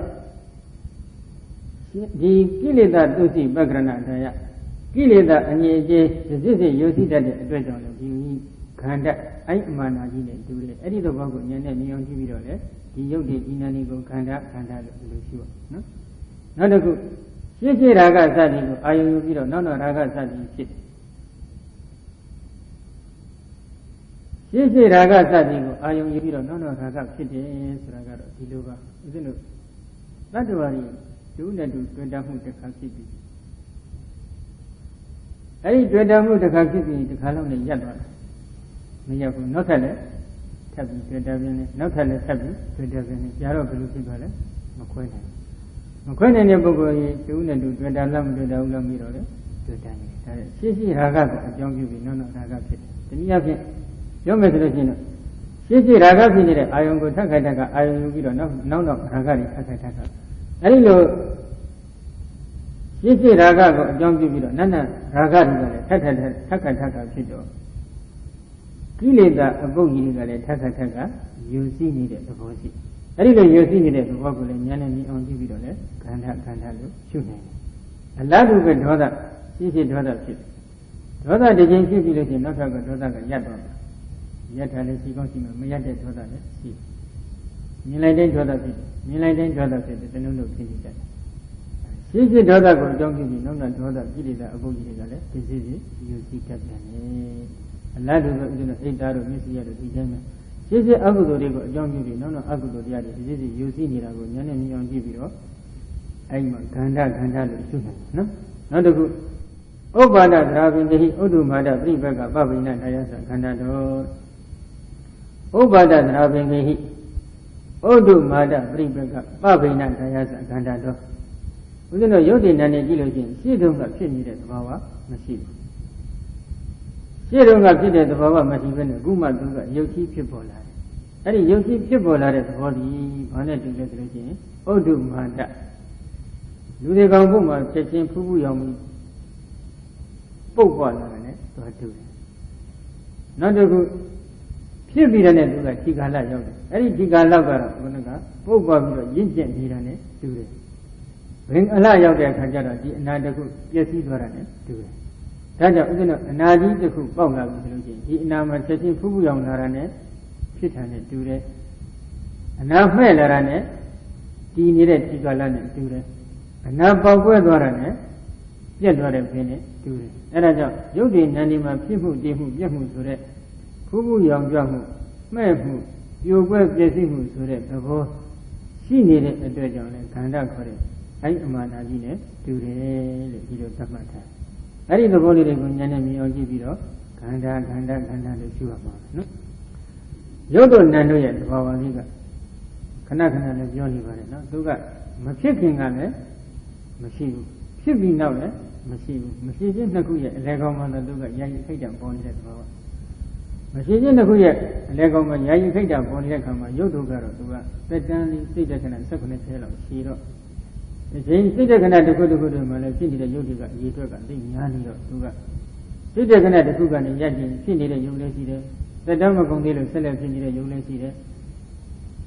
ဒီကိလေသာတုစီပက္ခဏတရားကိလေသာအငြိအကျေးစစ်စစ်ယူစည်းတတ်တဲ့အတွက်ကြောင့်လည်းဒီခန္ဓာအဲ့အမှန်တရားကြီးနဲ့တူတယ်အဲ့ဒီတော့ဘောကိုဉာဏ်နဲ့မြင်အောင်ကြည့်ပြီးတော့လေဒီယုတ်ဒီဉာဏ်တွေကိုခန္ဓာလို့ဒီလိုရှိပါနော်နောက်တစ်ခုရှေ့ရာဂစသည်ကိုအာယုံယူပြီးတော့နောက်ရာဂစသည်ဖြစ်ရှေ့ရာဂစသည်ကိုအာယုံယူပြီးတော့နောက်ရာဂဖြစ်တယ်ဆိုတာကတော့ဒီလိုပါဦးဇင်းတို့တတ္တဝါတွေ တူနဲ့တူတွေ့တာမှုတစ်ခါဖြစ်ပြီအဲ့ဒီတွေ့တာမှုတစ်ခါဖြစ်ပြီးတစ်ခါလုံးနဲ့ရပ်သွားတာမရပ်ဘူးနောက်ထပ်လည်းထပ်ပြီးတွေ့တာပြင်းနဲ့နောက်ထပ်လည်းထပ်ပြီးတွေ့တာပြင်းနဲ့ကြာတော့ဘယ်လိုဖြစ်သွားလဲမခွဲနိုင်တဲ့ပုဂ္ဂိုလ်ကြီးတူနဲ့တူတွေ့တာလားမတွေ့တာဘူးလားပြီးတော့လေတွေ့တာနေဒါရှိရာဂကိုအကြောင်းပြုပြီးနောက်ရာဂဖြစ်တယ်တနည်းအားဖြင့်ပြောမယ်ဆိုလို့ရှိရင်ရှိရာဂဖြစ်နေတဲ့အာယုံကိုထပ်ခိုက်ထပ်အာယုံယူပြီးတော့နောက်ရာဂတွေထပ်ခိုက်ထပ်အဲ့ဒီလိုရှိရာဂကိုအကြောင်းပြုပြီးတော့နတ်ရာဂတွေကလည်းထပ်ခိုက်ဖြစ်တော့ကိလေသာအပုပ်ကြီးတွေကလည်းထပ်ယူစည်းနေတဲ့သဘောရှိအဲ့ဒီလိုယူစည်းနေတဲ့သဘောကိုလည်းဉာဏ်နဲ့မြင်အောင်ကြည့်ပြီးတော့လည်းခန္ဓာလို့ရှုနိုင်တယ်အလားတူပဲဒေါသရှိဒေါသဖြစ်ဒေါသတစ်ချိန်ဖြစ်ပြီးလို့ရှိရင်နောက်ထပ်ကဒေါသကရပ်သွားတယ်ရပ်ထားလည်းရှိကောင်းရှိမှာမရပ်တဲ့ဒေါသလည်းရှိမြင်လိုက်တဲ့ဒေါသဖြစ်တယ်မြင်လိုက်တဲ့ဒေါသဖြစ်တယ်တနုံလို့ဖြစ်နေတယ်ရှိဒေါသကိုအကြောင်းပြုပြီးနောက်ဒေါသကိလေသာအပုပ်ကြီးတွေကလည်းသိသိယူစည်းတတ်တယ်အလားတူပဲဥဒ္ဒနာအိတ်သားတို့မျက်စိရတို့ဒီတိုင်းမှာရှိအကုသိုလ်တွေကိုအကြောင်းပြုပြီးနောက်အကုသိုလ်တရားတွေသိသိယူစည်းနေတာကိုဉာဏ်နဲ့မြင်အောင်ကြည့်ပြီးတော့အဲ့မှာခန္ဓာလို့ရှုနိုင်တယ်နော်နောက်တစ်ခုဥပ္ပါဒသရာပင်တိဥဒ္ဓမာဒပြိပက္ခပဗိနတရားသခန္ဓာတော်ဥပ္ပါဒသရာပင်တိဥဒ္ဓမာဒပြိပက္ခပဗိနတရားသခန္ဓာတော်ဦးဇင်းတို့ရုပ်တည်နာနေကြည့်လို့ရှိရင်ရှင်းတုန်းကဖြစ်နေတဲ့သဘာဝမရှိဘူးရှင်းတုန်းကဖြစ်တဲ့သဘာဝမရှိဘဲနဲ့အခုမှသူကရုပ်ကြီးဖြစ်ပေါ်လာတယ်အဲ့ဒီရုပ်ကြီးဖြစ်ပေါ်လာတဲ့သဘောဒီဘာနဲ့တူလဲဆိုလို့ရှိရင်ဥဒ္ဓမာဒလူတွေကောင်ဖို့မှာချက်ချင်းဖူးဖူးရောင်ပြီးပုတ်သွားလာတယ်နဲ့သူကတူတယ်နောက်တစ်ခုဖြစ်ပြီးတဲ့နဲ့သူကဒီကာလရောက်တယ်အဲ့ဒီဒီကာလကတော့ဘုန်းကပုတ်သွားပြီးတော့ရင့်ကျက်နေတာနဲ့တူတယ်ဘင်အလရောက်တဲ့အခါကျတော့ဒီအနာတစ်ခုပျက်စီးသွားတာနဲ့တူတယ်ဒါကြောင့်ဥစ္စာအနာကြီးတစ်ခုပေါက်လာပြီဆိုလို့ရှိရင်ဒီအနာမှာချက်ချင်းဖူးဖူးရောင်လာတာနဲ့ဖြစ်တာနဲ့တူတယ်အနာမှဲ့လာတာနဲ့တည်နေတဲ့ဒီကာလနဲ့တူတယ်အနာပေါက်ကွဲသွားတာနဲ့ပြက်သွားတဲ့ဘင်းနဲ့တူတယ်အဲဒါကြောင့်ရုပ်တည်နာနေမှာဖြစ်မှုတည်မှုပြက်မှုဆိုတဲ့ဖူးဖူးရောင်ကြွမှုမှဲ့မှုပြိုကွဲပျက်စီးမှုဆိုတဲ့သဘောရှိနေတဲ့အတွက်ကြောင့်လည်းခန္ဓာခေါ်တဲ့အဲ့အမှန်တရားကြီးနဲ့တူတယ်လို့ဒီလိုသတ်မှတ်ထားအဲ့ဒီသဘောလေးတွေကိုဉာဏ်နဲ့မြင်အောင်ကြည့်ပြီးတော့ခန္ဓာလို့ရှုရမှာနော်ရုပ်တို့နာတို့ရဲ့သဘာဝလေးကခဏလည်းပြောနေပါတယ်နော်သူကမဖြစ်ခင်ကလည်းမရှိဘူးဖြစ်ပြီးနောက်လည်းမရှိဘူးမရှိခြင်းနှစ်ခုရဲ့အလဲကောင်းမှတော့သူကယာယီခိတ်တံပေါ်နေတဲ့သဘောမရှိခြင်းနှစ်ခုရဲ့အလဲကောင်းမှယာယီခိတ်တံပေါ်နေတဲ့ခါမှာရုပ်တို့ကတော့သူကသက်တမ်းလေးစိတ်တက္ကနာ18ထဲလောက်ရှိတော့ဒီချိန်စိတ်တက္ကနာတစ်ခုတွေမှာလည်းဖြစ်နေတဲ့ရုပ်တွေကအရေးအတွက်ကသိများနေတော့သူကစိတ်တက္ကနာတစ်ခုကနေရပ်ကျင်ဖြစ်နေတဲ့ရုပ်လည်းရှိတယ်သက်တမ်းမကုန်သေးလို့ဆက်လက်ဖြစ်နေတဲ့ရုပ်လည်းရှိတယ်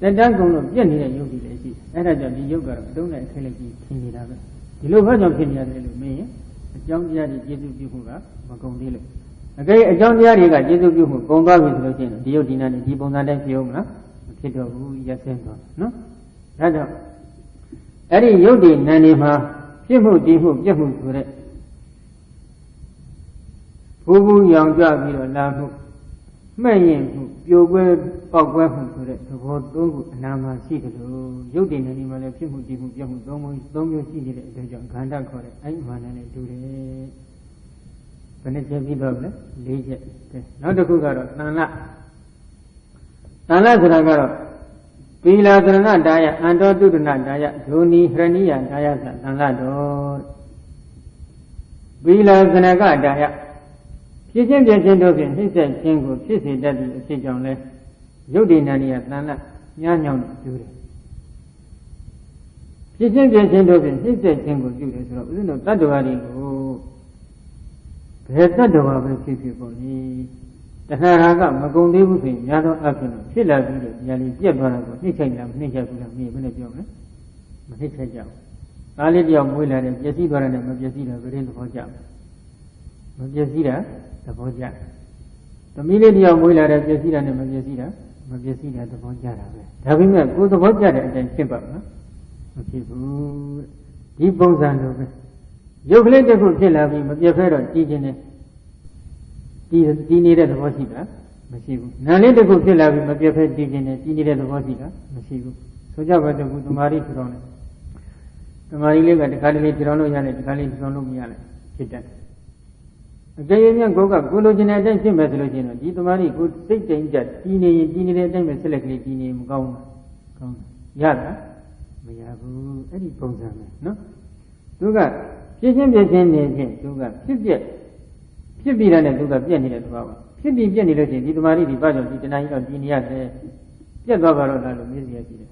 သက်တမ်းကုန်လို့ပြက်နေတဲ့ရုပ်တွေလည်းရှိတယ်အဲဒါကြောင့်ဒီရုပ်ကတော့အတုံးနဲ့အခဲလက်ကြီးထင်နေတာပဲဒီလိုဘာကြောင့်ဖြစ်နေရတယ်လို့မင်းရင်အကြောင်းတရားတွေကျေစုပြုမှုကမကုန်သေးလို့အကယ်အကြောင်းတရားတွေကကျေစုပြုမှုကုန်သွားပြီဆိုလို့ရှိရင်ဒီရုပ်ဒီနာနဲ့ဒီပုံစံတိုင်းဖြစ်အောင်မလားမဖြစ်တော့ဘူးရက်စင်းသွားနော်ဒါကြောင့်အဲ့ဒီရုပ်ဒီနာနေမှာဖြစ်မှုတည်မှုပြက်မှုဆိုတဲ့ဘူရောင်ကြပြီးတော့လာမှုမှဲ့ရင်မှုပြိုကွဲပေါက်ကွဲမှုဆိုတဲ့သဘောသုံးခုအနာမှာရှိတယ်လို့ရုပ်တည်နေမှာလည်းဖြစ်မှုတည်မှုပြတ်မှုသုံးမျိုးရှိနေတဲ့အတွက်ကြောင့်ခန္ဓာခေါ်တဲ့အဲ့ဒီမှန်နဲ့တူတယ်ဘယ်နှချက်ပြီးတော့လဲ၄ချက်နောက်တစ်ခုကတော့တဏ္ဍဆိုတာကတော့ပီလာသရဏတာယအန္တောတုဒ္ဒနာတာယဒုနီဟရဏိယတာယသတဏ္ဍတော်ပီလာသနကတာယဖြစ်ခြင်းပြခြင်းတို့ဖြင့်နှိမ့်ဆက်ခြင်းကိုဖြစ်စေတတ်သည့်အဖြစ်ကြောင့်လဲရုပ်တည်နာနေရတဏ္ဍညှညောင်းနေတူတယ်ဖြစ်ခြင်းပြခြင်းတို့ဖြင့်နှိမ့်ဆက်ခြင်းကိုပြုတယ်ဆိုတော့ဦးဇင်းတို့တတ္တဝါတွေကိုဘယ်တတ္တဝါပဲဖြစ်ပေါ့လေတခါရာကမကုန်သေးဘူးဆိုရင်များသောအဖြစ်လို့ဖြစ်လာပြီးတော့ညာလီပြက်သွားတာကိုနှိမ့်ချိုက်လားမနှိမ့်ချိုက်ဘူးလားမင်းဘယ်နဲ့ပြောမလဲမနှိမ့်ချိုက်ကြဘူးသားလေးတယောက်မွေးလာတယ်ပျက်စီးသွားတယ်နဲ့မပျက်စီးတာဘယ်ရင်သဘောကျမပျက်စီးတာသဘောကျသမီးလေးတယောက်မွေးလာတယ်ပျက်စီးတာနဲ့မပျက်စီးတာသဘောကျတာပဲဒါပေမဲ့ကိုယ်သဘောကျတဲ့အတိုင်းဖြစ်ပါ့မလားမဖြစ်ဘူးဒီပုံစံလိုပဲရုပ်ကလေးတစ်ခုဖြစ်လာပြီးမပြတ်ဖဲတော့ကြည်ခြင်းနဲ့ဒီနေတဲ့သဘောရှိတာမရှိဘူးနာလေးတစ်ခုဖြစ်လာပြီးမပြတ်ဖဲကြည်ခြင်းနဲ့ဒီနေတဲ့သဘောရှိတာမရှိဘူးဆိုကြပါတော့ဘုသမာဓိထူထောင်တယ် သမာဓိလေးကတခါတလေထီထောင်လို့ရတယ်တခါလေထီထောင်လို့မရလိုက်ဖြစ်တတ်တယ်အကယ်၍များကိုလိုချင်တဲ့အတိုင်းဖြစ်မယ်ဆိုလို့ရှိရင်တော့ဒီသမာဓိကိုစိတ်တိုင်းကြတည်နေရင်တည်နေတဲ့အတိုင်းပဲဆက်လက်ကလေးတည်နေမကောင်းဘူးကောင်းရလားမရဘူးအဲ့ဒီပုံစံပဲနော်သူကဖြစ်ချင်းနေဖြင့်သူကဖြစ်ပြီးတဲ့သူကပြက်နေတဲ့သဘောပါဖြစ်ပြီးပြက်နေလို့ရှိရင်ဒီသမာဓိဒီဘာကြောင့်ဒီတဏှာကြီးတော့တည်နေရတယ်ပြက်သွားပါတော့လားလို့မေးစီရရှိတယ်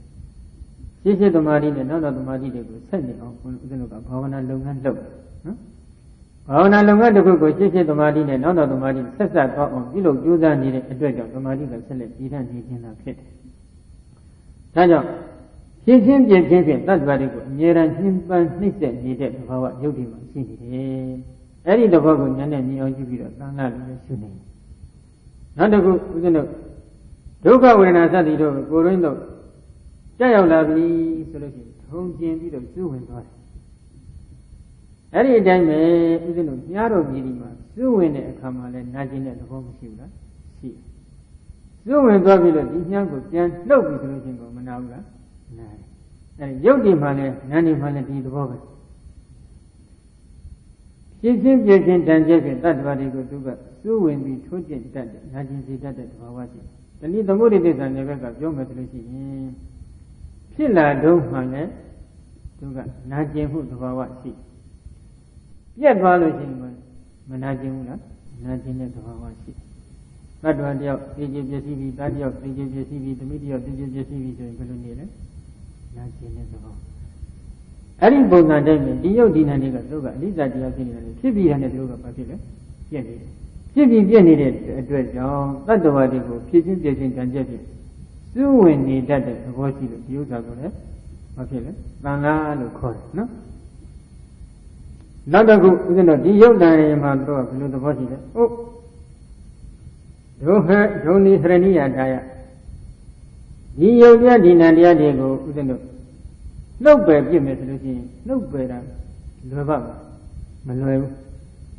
ရှင်းသမာဓိနဲ့နောက်သမာဓိတွေကိုဆက်နေအောင်ဦးဇင်းတို့ကဘာဝနာလုပ်ငန်းလုပ်နော်ဘာဝနာလုပ်ငန်းတစ်ခုကိုရှင်းသမာဓိနဲ့နောက်သမာဓိဆက်ဆက်သွားအောင်ပြုလုပ်ကြိုးစားနေတဲ့အတွက်ကြောင့်သမာဓိကဆက်လက်တည်ထနေခြင်းသာဖြစ်တယ်ဒါကြောင့်ရှင်းဖြင့်တတ္တဝါတွေကိုအမြဲတမ်းနှိမ့်ပန်းနှိမ့်ဆက်နေတဲ့သဘာဝယုတ်တိမှာရှိနေတယ်အဲ့ဒီသဘောကိုဉာဏ်နဲ့မြင်အောင်ကြည့်ပြီးတော့သံဃာလိုလည်းရှုနေတယ်နောက်တစ်ခုဦးဇင်းတို့ဒုက္ခဝေဒနာစသည်တို့ကိုယ်ရင်းတို့ကြောက်ရောက်လာပြီဆိုလို့ရှိရင်ထုံကျင်ပြီးတော့ကျွဝင်သွားတယ်အဲ့ဒီအတိုင်းပဲဦးဇင်းတို့ညားတော်ပြည်ဒီမှာကျွဝင်တဲ့အခါမှာလည်းနာကျင်တဲ့သဘောမရှိဘူးလားရှိကျွဝင်သွားပြီးတော့ဒီညားကိုပြန်လှုပ်ပြီးဆိုလို့ရှိရင်ကိုမနာဘူးလားနာတယ်အဲ့ဒီရုပ်ဒီမှာလည်းနာနေမှာလည်းဒီသဘောပဲရှင်းတန်ကျက်ဖြင့်တတ္တဝါတွေကိုသူကကျွဝင်ပြီးထိုးကျင့်တတ်တယ်နာကျင်စေတတ်တဲ့သဘောရှိတယ်ဒီသမုဒိသစ္စာနယ်ဘက်ကပြောမယ်ဆိုလို့ရှိရင်ဖြစ်လာတော့မှလည်းသူကနာကျင်မှုသဘာဝရှိပြက်သွားလို့ရှိရင်မနာကျင်ဘူးလားနာကျင်တဲ့သဘာဝရှိတတ္တဝါတယောက်သိကျပျက်စီးပြီးတတ္တယောက်သိကျပျက်စီးပြီးသမီးတယောက်သိကျပျက်စီးပြီးဆိုရင်ဘယ်လိုနေလဲနာကျင်တဲ့သဘောအဲ့ဒီပုံစံတိုင်းပဲဒီယုတ်ဒီနာတွေကသူကအနိစ္စတရားဖြစ်နေတာလေဖြစ်ပြီးတဲ့သူကဘာဖြစ်လဲပြက်နေတယ်ဖြစ်ပြီးပြက်နေတဲ့အတွက်ကြောင့်တတ္တဝါတွေကိုဖြစ်ချင်းပြက်ချင်းတန်ကျက်ဖြစ်စွဝင်နေတတ်တဲ့သဘောရှိလို့ဒီဥစ္စာကိုလည်းဘာဖြစ်လဲသံဃာလို့ခေါ်တယ်နော်နောက်တစ်ခုဦးဇင်းတို့ဒီယုတ်တန်ရေမှာတော့ဘယ်လိုသဘောရှိလဲဟုတ်ဒုနိဟရဏိယတာယဒီယုတ်တရားဒီနံတရားတွေကိုဦးဇင်းတို့နှုတ်ပယ်ပြစ်မယ်ဆိုလို့ရှိရင်နှုတ်ပယ်တာလွယ်ပါမလွယ်ဘူး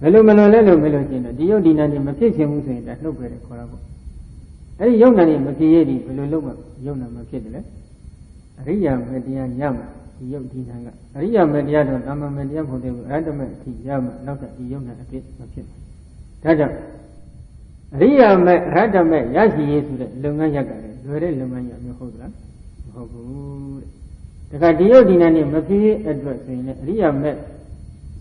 ဘယ်လိုမလွယ်လဲလို့မေးလို့ရှိရင်ဒီယုတ်ဒီနံတွေမဖြစ်ချင်ဘူးဆိုရင်ဒါနှုတ်ပယ်တယ်ခေါ်တာပေါ့အဲ့ဒီယုတ်နံတွေမဖြစ်ရည်ဒီဘယ်လိုလုပ်မှယုတ်နံမဖြစ်တယ်လဲအရိယာမေတရားရမှဒီယုတ်ဒီနံကအရိယာမေတရားတော့တမ္မာမေတရားမဟုတ်သေးဘူးအရဟတမေအထိရမှနောက်ကဒီယုတ်နံအပြည့်မဖြစ်ဘူးဒါကြောင့်အရိယာမေအရဟတမေရရှိရေးဆိုတဲ့လုပ်ငန်းရက်ကလည်းလွယ်တဲ့လုပ်ငန်းရမျိုးဟုတ်လားမဟုတ်ဘူးတဲ့ဒါကဒီယုတ်ဒီနံနဲ့မဖြစ်ရအတွက်ဆိုရင်လည်းအရိယာမေ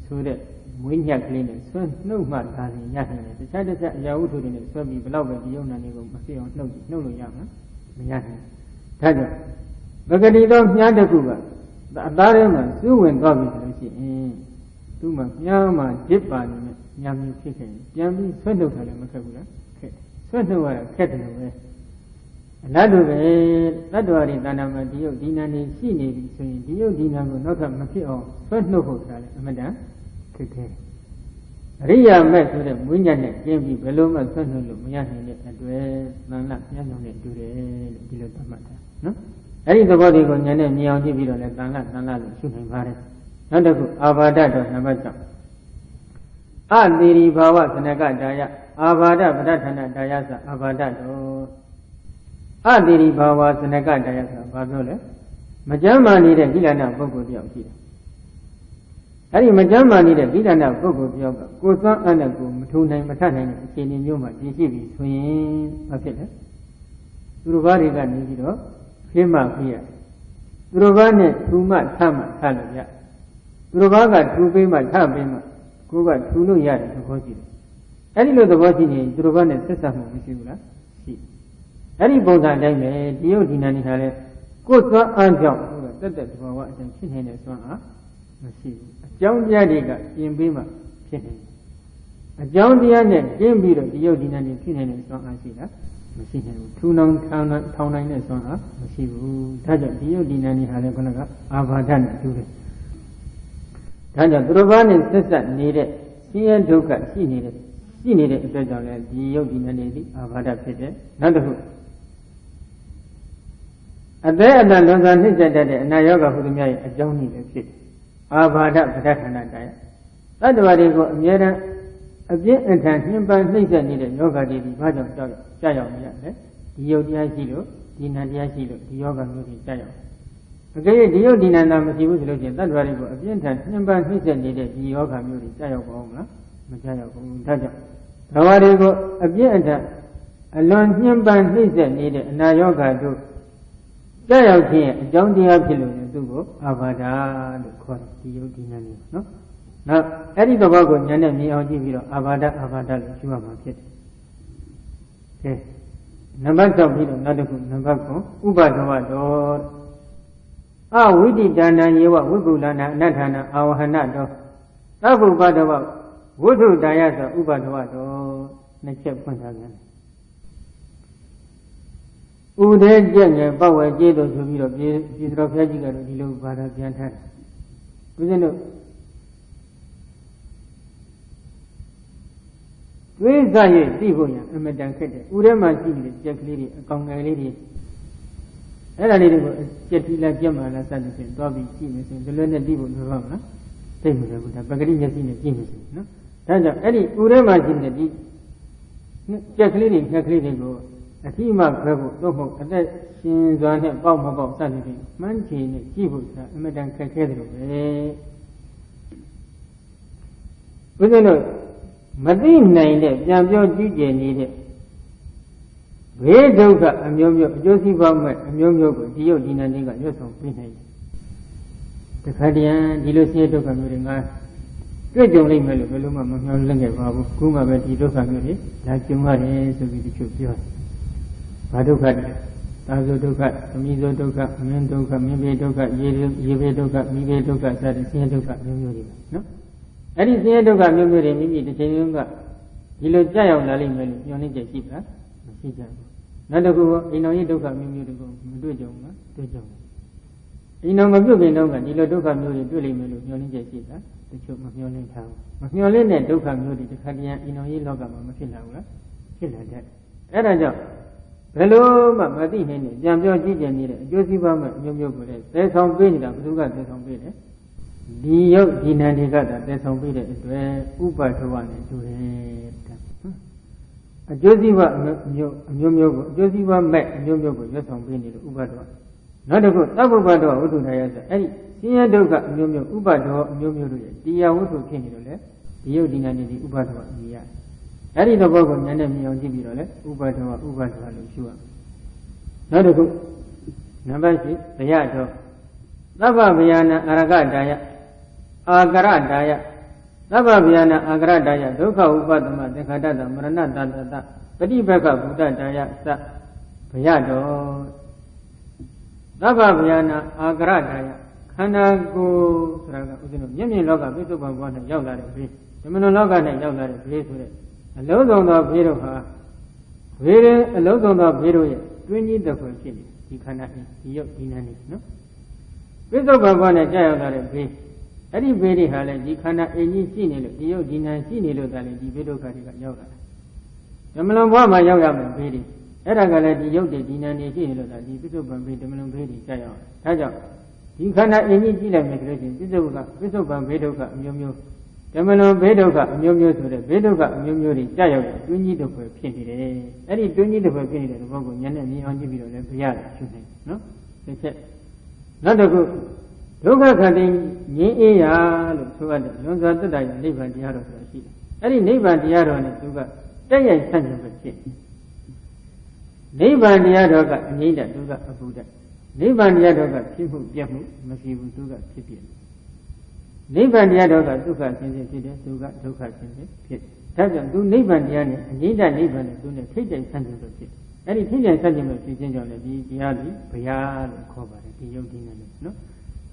ဆိုတဲ့မွေးညက်ကလေးနဲ့ဆွနှုတ်မှသာရင်ရနိုင်တယ်တခြားအရာဝတ္ထုတွေနဲ့ဆွပြီးဘလောက်ပဲဒီယုံနာလေးကိုမဖြစ်အောင်နှုတ်လို့ရမှာမရနိုင်ဒါကြောင့်ပဂတိသောမြားတစ်ခုကအသားထဲမှာစွဝင်သွားပြီဆိုလို့ရှိရင်သူ့မှာမြားမှာဒစ်ပါနေညာမျိုးဖြစ်ခဲ့ရင်ပြန်ပြီးဆွနှုတ်တာလည်းမခက်ဘူးလားခက်ဆွနှုတ်ရတာခက်တယ်လို့ပဲအလားတူပဲတတ္တဝါတွေတဏ္ဍာမှာဒီယုတ်ဒီနာနေရှိနေပြီဆိုရင်ဒီယုတ်ဒီနာကိုနောက်ထပ်မဖြစ်အောင်ဆွနှုတ်ဖို့ဆိုတာလည်းအမှန်တန်ဖြစ်တယ်အရိယာမဲ့ဆိုတဲ့မွေးညက်နဲ့ကျင်းပြီးဘယ်လိုမှဆွတ်နှုတ်လို့မရနိုင်တဲ့အတွက်သံဃာမျက်နှာနဲ့တူတယ်လို့ဒီလိုသတ်မှတ်တာနော်အဲ့ဒီသဘောတွေကိုဉာဏ်နဲ့မြင်အောင်ကြည့်ပြီးတော့လည်းသံဃာလို့ရှုနိုင်ပါတယ်နောက်တစ်ခုအာဘာဒတော်နံပါတ်6အသီရိဘာဝသနကတာယအာဘာဒပဋ္ဌာဏတာယသအာဘာဒတော်အသီရိဘာဝသနကတာယဆိုတာဘာပြောလဲမကြမ်းမာနေတဲ့ကိလနာပုဂ္ဂိုလ်တယောက်ရှိတယ်အဲ့ဒီမကြမ်းမာနေတဲ့ကိလနာပုဂ္ဂိုလ်တယောက်ကကိုယ်သွမ်းအပ်နဲ့ကိုမထုံနိုင်မထနိုင်တဲ့အခြေအနေမျိုးမှာတည်ရှိပြီဆိုရင်ဘာဖြစ်လဲသူတို့ဘာတွေကနေပြီးတော့ဖိမှဖိရသူတို့ဘာနဲ့ထူမှထမှထလို့ရသူတို့ဘာကထူပေးမှထပေးမှကိုယ်ကထူလို့ရတဲ့သဘောရှိတယ်အဲ့ဒီလိုသဘောရှိရင်သူတို့ဘာနဲ့ဆက်ဆက်မှုမရှိဘူးလားရှိအဲ့ဒီပုံစံအတိုင်းပဲဒီယုတ်ဒီနာနေတာလေကိုယ်သွမ်းအပ်ကြောင့်တက်တဲ့သဘောကအတိုင်းဖြစ်နေတဲ့သွမ်းအားမရှိဘူးအကြောင်းတရားတွေကပြင်ပေးမှဖြစ်နေတယ်အကြောင်းတရားနဲ့ကျင်းပြီးတော့ဒီယုတ်ဒီနာနေဖြစ်နေတဲ့သွမ်းအားရှိလားမရှိနိုင်ဘူးထူနောင်ထောင်နိုင်တဲ့သွမ်းအားမရှိဘူးဒါကြောင့်ဒီယုတ်ဒီနာနေဟာလည်းခုနကအာဘာဒနဲ့တူတယ်ဒါကြောင့်သူတို့ဘာနဲ့ဆက်ဆက်နေတဲ့ဆင်းရဲဒုက္ခရှိနေတဲ့အတွက်ကြောင့်လည်းဒီယုတ်ဒီနာနေသည်အာဘာဒဖြစ်တယ်နောက်တစ်ခုအသက်အတန်လွန်စွာနှိမ့်ဆက်တတ်တဲ့အနာရောဂါဟုသမျှရဲ့အကြောင်းနည်းလည်းဖြစ်တယ်အာဘာဒပဋ္ဌာဏတရားတတ္တဝါတွေကိုအမြဲတမ်းအပြည့်အထန်နှင်းပန်းနှိမ့်ဆက်နေတဲ့ယောဂါတွေဒီဘာကြောင့်ကြောက်ရောက်နေရလဲဒီယုတ်တရားရှိလို့ဒီနာတရားရှိလို့ဒီယောဂါမျိုးတွေကြောက်ရောက် အကယ်၍ဒီယုတ်ဒီနန္တာမရှိဘူးဆိုလို့ချင်းတတ္တဝါတွေကိုအပြင်းထန်နှိမ့်ပန်းနှိမ့်ဆက်နေတဲ့ဒီယောဂမျိုးတွေကြာရောက်ပါအောင်မလားမကြာရောက်ဘူးဒါကြောင့်ဘဝတွေကိုအပြင်းအထန်အလွန်နှိမ့်ပန်းနှိမ့်ဆက်နေတဲ့အနာယောဂတို့ကြာရောက်ခြင်းရဲ့အကြောင်းတရားဖြစ်လို့သူ့ကိုအာဘာဒလို့ခေါ်တယ်ဒီယုတ်ဒီနန္တာနော်နောက်အဲ့ဒီသဘောကိုဉာဏ်နဲ့မြင်အောင်ကြည့်ပြီးတော့အာဘာဒလို့ရှုရမှာဖြစ်တယ်ကဲနံပါတ်6ပြီးတော့နောက်တစ်ခုနံပါတ်9ဥပဒဝတော်အဝိတိဒါနံယေဝဝိကုလနာအနတ္ထာနာအာဝဟနတောသဗ္ဗုပဒဝဝုထုတာယဆိုဥပဒဝတော်နှစ်ချက်ဖွင့်ထားပြန်တယ်ဥဒေကြက်ငယ်ပတ်ဝဲကျေးတော်ဆိုပြီးတော့ပြည်တော်ဘုရားကြီးကတော့ဒီလိုဘာသာပြန်ထားတယ်ဦးဇင်းတို့တွေးစားရသိဖို့ရအမတန်ခက်တယ်ဥထဲမှာရှိနေတဲ့ကြက်ကလေးတွေအကောင်ငယ်လေးတွေအဲ့ဒါလေးတွေကိုကြက်တီလာကြက်မှလာစသဖြင့်သွားပြီးကြည့်နေဆိုရင်ဒီလိုနဲ့သိဖို့လိုပါမလားသိမှာလည်းဘုရားပဂတိမျက်စိနဲ့ကြည့်နေဆိုနော်ဒါကြောင့်အဲ့ဒီဥထဲမှာရှိနေတဲ့ဒီကြက်ကလေးတွေငှက်ကလေးတွေကိုအတိမခွဲဖို့တော့မဟုတ်အသက်ရှင်စွာနဲ့ပေါက်မပေါက်စသဖြင့်မှန်းချင်နဲ့ကြည့်ဖို့ဆိုတာအမတန်ခက်ခဲတယ်လို့ပဲဦးဇင်းတို့မသိနိုင်တဲ့ပြန်ပြောကြည့်ကြနေတဲ့ဘေးဒုက္ခအမျိုးမျိုးအကျိုးစီးပွားမဲ့အမျိုးမျိုးကိုဒီယုတ်ဒီနန္ဒီကရွတ်ဆောင်ပေးနိုင်တယ်။တခါတည်းဒီလိုဆင်းရဲဒုက္ခမျိုးတွေငါတွေ့ကြုံလိမ့်မယ်လို့ဘယ်လိုမှမမျှော်လင့်ခဲ့ပါဘူး။ခုမှပဲဒီဒုက္ခမျိုးတွေလာကြုံရတယ်ဆိုပြီးတချို့ပြောတယ်။ဘာဒုက္ခလဲ။သာဇုဒုက္ခ၊သမီးဇုဒုက္ခ၊မင်းဒုက္ခ၊မင်းဘေဒုက္ခ၊ရေဘေဒုက္ခ၊မိဘေဒုက္ခစတဲ့ဆင်းရဲဒုက္ခမျိုးမျိုးတွေပဲနော်။အဲ့ဒီဆင်းရဲဒုက္ခမျိုးမျိုးတွေမိမိတစ်ချိန်လုံးကဒီလိုကြောက်ရောက်လာလိမ့်မယ်လို့ညွှန်နေကြရှိပါမရှိကြဘူးနောက်တစ်ခုကအိမ်တော်ကြီးဒုက္ခမျိုးမျိုးတွေကိုမတွေ့ကြဘူးလားတွေ့ကြတယ်အိမ်တော်မပြုတ်ခင်တုန်းကဒီလိုဒုက္ခမျိုးတွေတွေ့လိမ့်မယ်လို့ညွှန်နေကြရှိတာတချို့မမျှော်လင့်ထားဘူးမမျှော်လင့်တဲ့ဒုက္ခမျိုးတွေတစ်ခါတည်းအိမ်တော်ကြီးလောကမှာမဖြစ်လာဘူးလားဖြစ်လာတဲ့အဲ့ဒါကြောင့်ဘယ်လိုမှမသိနိုင်နဲ့ပြန်ပြောကြည့်ကြနေတဲ့အကျိုးစီးပွားမဲ့အမျိုးမျိုးကိုလည်းသဲဆောင်ပေးနေတာဘယ်သူကသဲဆောင်ပေးလဲဒီယုတ်ဒီနန္ဒီကသာသဲဆောင်ပေးတဲ့အတွက်ဥပဒဝနဲ့တူတယ်အကျိုးစီးပွားအမျိုးမျိုးကိုအကျိုးစီးပွားမဲ့အမျိုးမျိုးကိုရွတ်ဆောင်ပေးနေလို့ဥပဒဝနောက်တစ်ခုသဗ္ဗုပဒဝဝိတုထာယဆိုအဲ့ဒီဆင်းရဲဒုက္ခအမျိုးမျိုးဥပဒဝအမျိုးမျိုးတို့ရဲ့တရားဝတ္ထုဖြစ်နေလို့လေဒီယုတ်ဒီနန္ဒီဒီဥပဒဝအမြင်ရအဲ့ဒီသဘောကိုဉာဏ်နဲ့မြင်အောင်ကြည့်ပြီးတော့လေဥပဒဝလို့ရှုရနောက်တစ်ခုနံပါတ်ရှိဘယတော်သဗ္ဗဗယနာအာရကတာယအာကရတာယသဗ္ဗဗျာနာအာဂရတာယဒုက္ခဥပဒမသင်္ခါတတမရဏတတတပฏิဘက္ခဘုဒ္ဓတာယသဘယတော်သဗ္ဗဗျာနာအာဂရတာယခန္ဓာကိုယ်ဆိုတာကဥစဉ်တို့မျက်မြင်လောကပိဿုပံဘဝနဲ့ရောက်လာတဲ့ဘေးဓမ္မနလောကနဲ့ရောက်လာတဲ့ဘေးဆိုတဲ့အလုံးစုံသောဘေးတို့ဟာဘေးရင်အလုံးစုံသောဘေးတို့ရဲ့တွင်းကြီးတစ်ခုဖြစ်နေဒီခန္ဓာဒီယုတ်ဒီနန္ဒီနော်ပိဿုပံဘဝနဲ့ကြာရောက်လာတဲ့ဘေးအဲ့ဒီဘေးတွေဟာလည်းဒီခန္ဓာအင်းကြီးရှိနေလို့ဒီယုတ်ဒီနံရှိနေလို့ဒါလည်းဒီဘေးဒုက္ခတွေကရောက်လာတယ်။ဓမ္မလွန်ဘဝမှာရောက်ရမယ်ဘေးတွေအဲ့ဒါကလည်းဒီယုတ်တွေဒီနံတွေရှိနေလို့ဒါဒီပိဿုပံဘေးဓမ္မလွန်ဘေးတွေကြာရောက်တယ်။ဒါကြောင့်ဒီခန္ဓာအင်းကြီးကြည့်လိုက်မယ်ဆိုလို့ရှိရင်ပိဿုပံဘေးဒုက္ခအမျိုးမျိုးဓမ္မလွန်ဘေးဒုက္ခအမျိုးမျိုးဆိုတဲ့ဘေးဒုက္ခအမျိုးမျိုးတွေကြာရောက်တဲ့တွင်းကြီးတစ်ခွေဖြစ်နေတယ်။အဲ့ဒီတွင်းကြီးတစ်ခွေဖြစ်နေတဲ့ဘောကိုဉာဏ်နဲ့မြင်အောင်ကြည့်ပြီးတော့လည်းဘုရားလည်းရှင်းနေနော်။တစ်ချက်နောက်တစ်ခုဒုက္ခခန္တီငြင်းအေးရာလို့ဆိုရတယ်လွန်စွာတတ္တရနိဗ္ဗာန်တရားတော်ဆိုတာရှိတယ်အဲ့ဒီနိဗ္ဗာန်တရားတော်နဲ့သူကတက်ရိုက်ဆန့်ကျင်ပဲဖြစ်နိဗ္ဗာန်တရားတော်ကအငြိမ့်တဲ့သူကအပူတဲ့နိဗ္ဗာန်တရားတော်ကဖြစ်မှုပြတ်မှုမရှိဘူးသူကဖြစ်ပြနိဗ္ဗာန်တရားတော်ကဒုက္ခဆင်းရဲဖြစ်တယ်သူကဒုက္ခဆင်းရဲဖြစ်ဒါကြောင့်သူနိဗ္ဗာန်တရားနဲ့အငြိမ့်တဲ့နိဗ္ဗာန်နဲ့သူနဲ့ထိတ်တိုင်ဆန့်ကျင်လို့ဖြစ်အဲ့ဒီထိတ်တိုင်ဆန့်ကျင်လို့ဖြစ်ခြင်းကြောင့်လည်းဒီတရားကြီးဘုရားလို့ခေါ်ပါတယ်ဒီယုတ်ဒီနဲ့နော်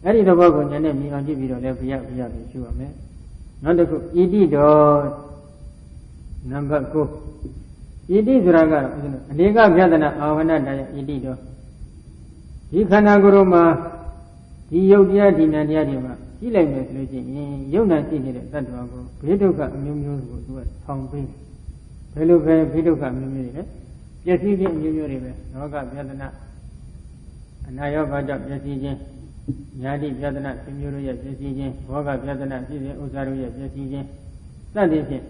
အဲ့ဒီသဘောကိုဉာဏ်နဲ့မြင်အောင်ကြည့်ပြီးတော့လည်းဘုရားကိုရှုရမယ်နောက်တစ်ခုဣတိတော်နံပါတ်9ဣတိဆိုတာကတော့အနေကပြဒနာအာဝဏတယဣတိတော်ဒီခန္ဓာကိုယ်တော်မှာဒီယုတ်တရားဒီနံတရားတွေမှာကြည့်လိုက်မယ်ဆိုလို့ရှိရင်ယုတ်နံရှိနေတဲ့တ attva ကိုဘေးဒုက္ခအမျိုးမျိုးကိုသူကထောင်ပေးဘယ်လိုပဲဘေးဒုက္ခအမျိုးမျိုးတွေလဲပျက်စီးခြင်းအမျိုးမျိုးတွေပဲလောကပြဒနာအနာရောဂါကြောင့်ပျက်စီးခြင်းညာတိပြဒနာသင်မျိုးတို့ရဲ့ပျက်စီးခြင်းဘောဂပြဒနာဖြစ်တဲ့ဥစ္စာတို့ရဲ့ပျက်စီးခြင်းစသဖြင့်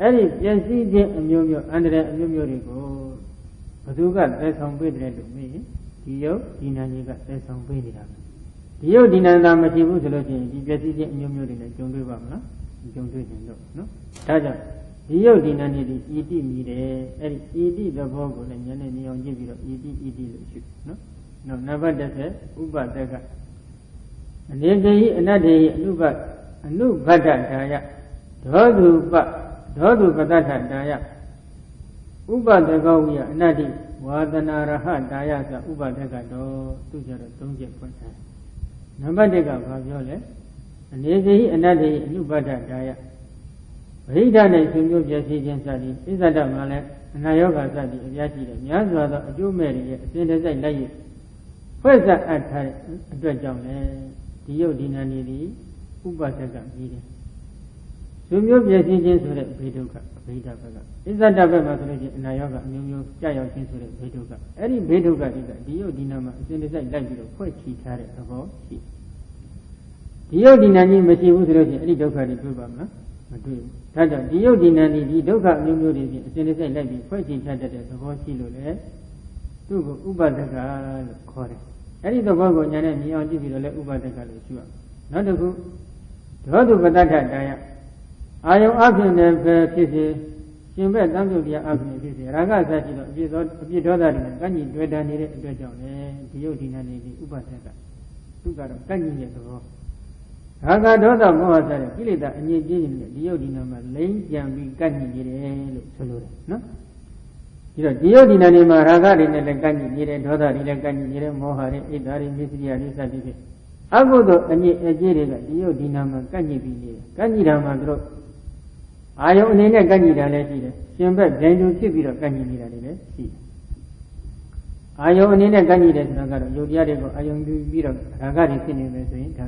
အဲ့ဒီပျက်စီးခြင်းအမျိုးမျိုးအန္တရာယ်အမျိုးမျိုးတွေကိုဘယ်သူကသဲဆောင်ပေးတယ်လို့မေးရင်ဒီယုတ်ဒီနာကြီးကသဲဆောင်ပေးနေတာပဲ ဒီယုတ်ဒီနန္တာမရှိဘူးဆိုလို့ရှိရင်ဒီပျက်စီးခြင်းအမျိုးမျိုးတွေနဲ့ကြုံတွေ့ပါမလားကြုံတွေ့ခြင်းတော့နော်ဒါကြောင့်ဒီယုတ်ဒီနန္တိဒီဣတိမြည်တယ်အဲ့ဒီဣတိသဘောကိုလည်းဉာဏ်နဲ့မြင်အောင်ကြည့်ပြီးတော့ဣတိလို့ရှုနော်နောက်နံပါတ်10ဥပဒကအနေတေဟိအနတ္တေဟိအနုဘဒ္ဒဒါယဒေါသူပတ္တထဒါယဥပဒကဝိယအနတ္တိဝါဒနာရဟဒါယဆိုဥပဒကတော့သူကြတော့3ချက်ဖွင့်ထားနံပါတ်1ကဘာပြောလဲအနေတေဟိအနတ္တေဟိအနုဘဒ္ဒဒါယဗိဓာနဲ့ဆွေမျိုးပြည့်စည်ခြင်းစသည်ဣဇဒမှာလည်းအနာယောဂစသည်အပြားရှိတယ်များစွာသောအကျိုးမဲ့တွေရဲ့အစဉ်တစိုက်လိုက်ရဖွဲ့စပ်အပ်ထားတဲ့အတွက်ကြောင့်လည်းဒီယုတ်ဒီနန္ဒီဒီဥပဒကပြီးတယ်ဆွေမျိုးပြည့်စည်ခြင်းဆိုတဲ့ဘေဒုက္ခဗိဓာဘက်ကဣဇဒဘက်မှာဆိုလို့ရှိရင်အနာယောဂအမျိုးမျိုးကြာရောက်ခြင်းဆိုတဲ့ဘေဒုက္ခအဲ့ဒီဘေဒုက္ခတွေကဒီယုတ်ဒီနန္မှာအစဉ်တစိုက်လိုက်ပြီးတော့ဖွဲ့ချီထားတဲ့သဘောရှိဒီယုတ်ဒီနန္ဒီမရှိဘူးဆိုလို့ရှိရင်အဲ့ဒီဒုက္ခတွေတွေ့ပါမလားမတွေ့ဘူးဒါကြောင့်ဒီယုတ်ဒီနန္ဒီဒီဒုက္ခအမျိုးမျိုးတွေဖြင့်အစဉ်တစိုက်လိုက်ပြီးဖွဲ့ချီထားတဲ့သဘောရှိလို့လေသူ့ကိုဥပဒကလို့ခေါ်တယ်အဲ့ဒီသဘောကိုညာနဲ့မြင်အောင်ကြည့်ပြီးတော့လည်းဥပဒကလို့ရှုရအောင်နောက်တစ်ခုဒေါသူပတ္တထဒါယအာယုံအဖြစ်နဲ့ပဲဖြစ်စေရှင်ဘက်တမ်းပြုတ်တရားအဖြစ်ဖြစ်စေရာဂစရှိတော့အပြစ်ဒေါသတွေနဲ့ကန့်ညီတွေ့တာနေတဲ့အတွက်ကြောင့်လေဒီယုတ်ဒီနန္ဒီဒီဥပဒကသူကတော့ကန့်ညီတဲ့သဘောရာဂဒေါသမောဟစတဲ့ကိလေသာအငြိကြီးနေတဲ့ဒီယုတ်ဒီနန္မှာလိမ့်ကြံပြီးကန့်ညီနေတယ်လို့ဆိုလိုတယ်နော်ဒီတော့ဒီယုတ်ဒီနန္ဒီမှာရာဂတွေနဲ့လည်းကန့်ညီနေတယ်ဒေါသတွေလည်းကန့်ညီနေတယ်မောဟတွေဣဒ္ဓာတွေမြစ္စရိယတွေစသည်ဖြင့်အကုသိုလ်အငြိအကျေးတွေကဒီယုတ်ဒီနန္မှာကန့်ညီပြီးနေတယ်ကန့်ညီတာမှာသူတို့အာယုံအနေနဲ့ကန့်ညီတာလည်းရှိတယ်ရှင်ဘက်ဒိန်တူဖြစ်ပြီးတော့ကန့်ညီနေတာတွေလည်းရှိတယ်အာယုံအနေနဲ့ကန့်ညီတယ်ဆိုတာကတော့ယုတ်တရားတွေကိုအာယုံယူပြီးတော့ရာဂတွေဖြစ်နေမယ်ဆိုရင်ဒါ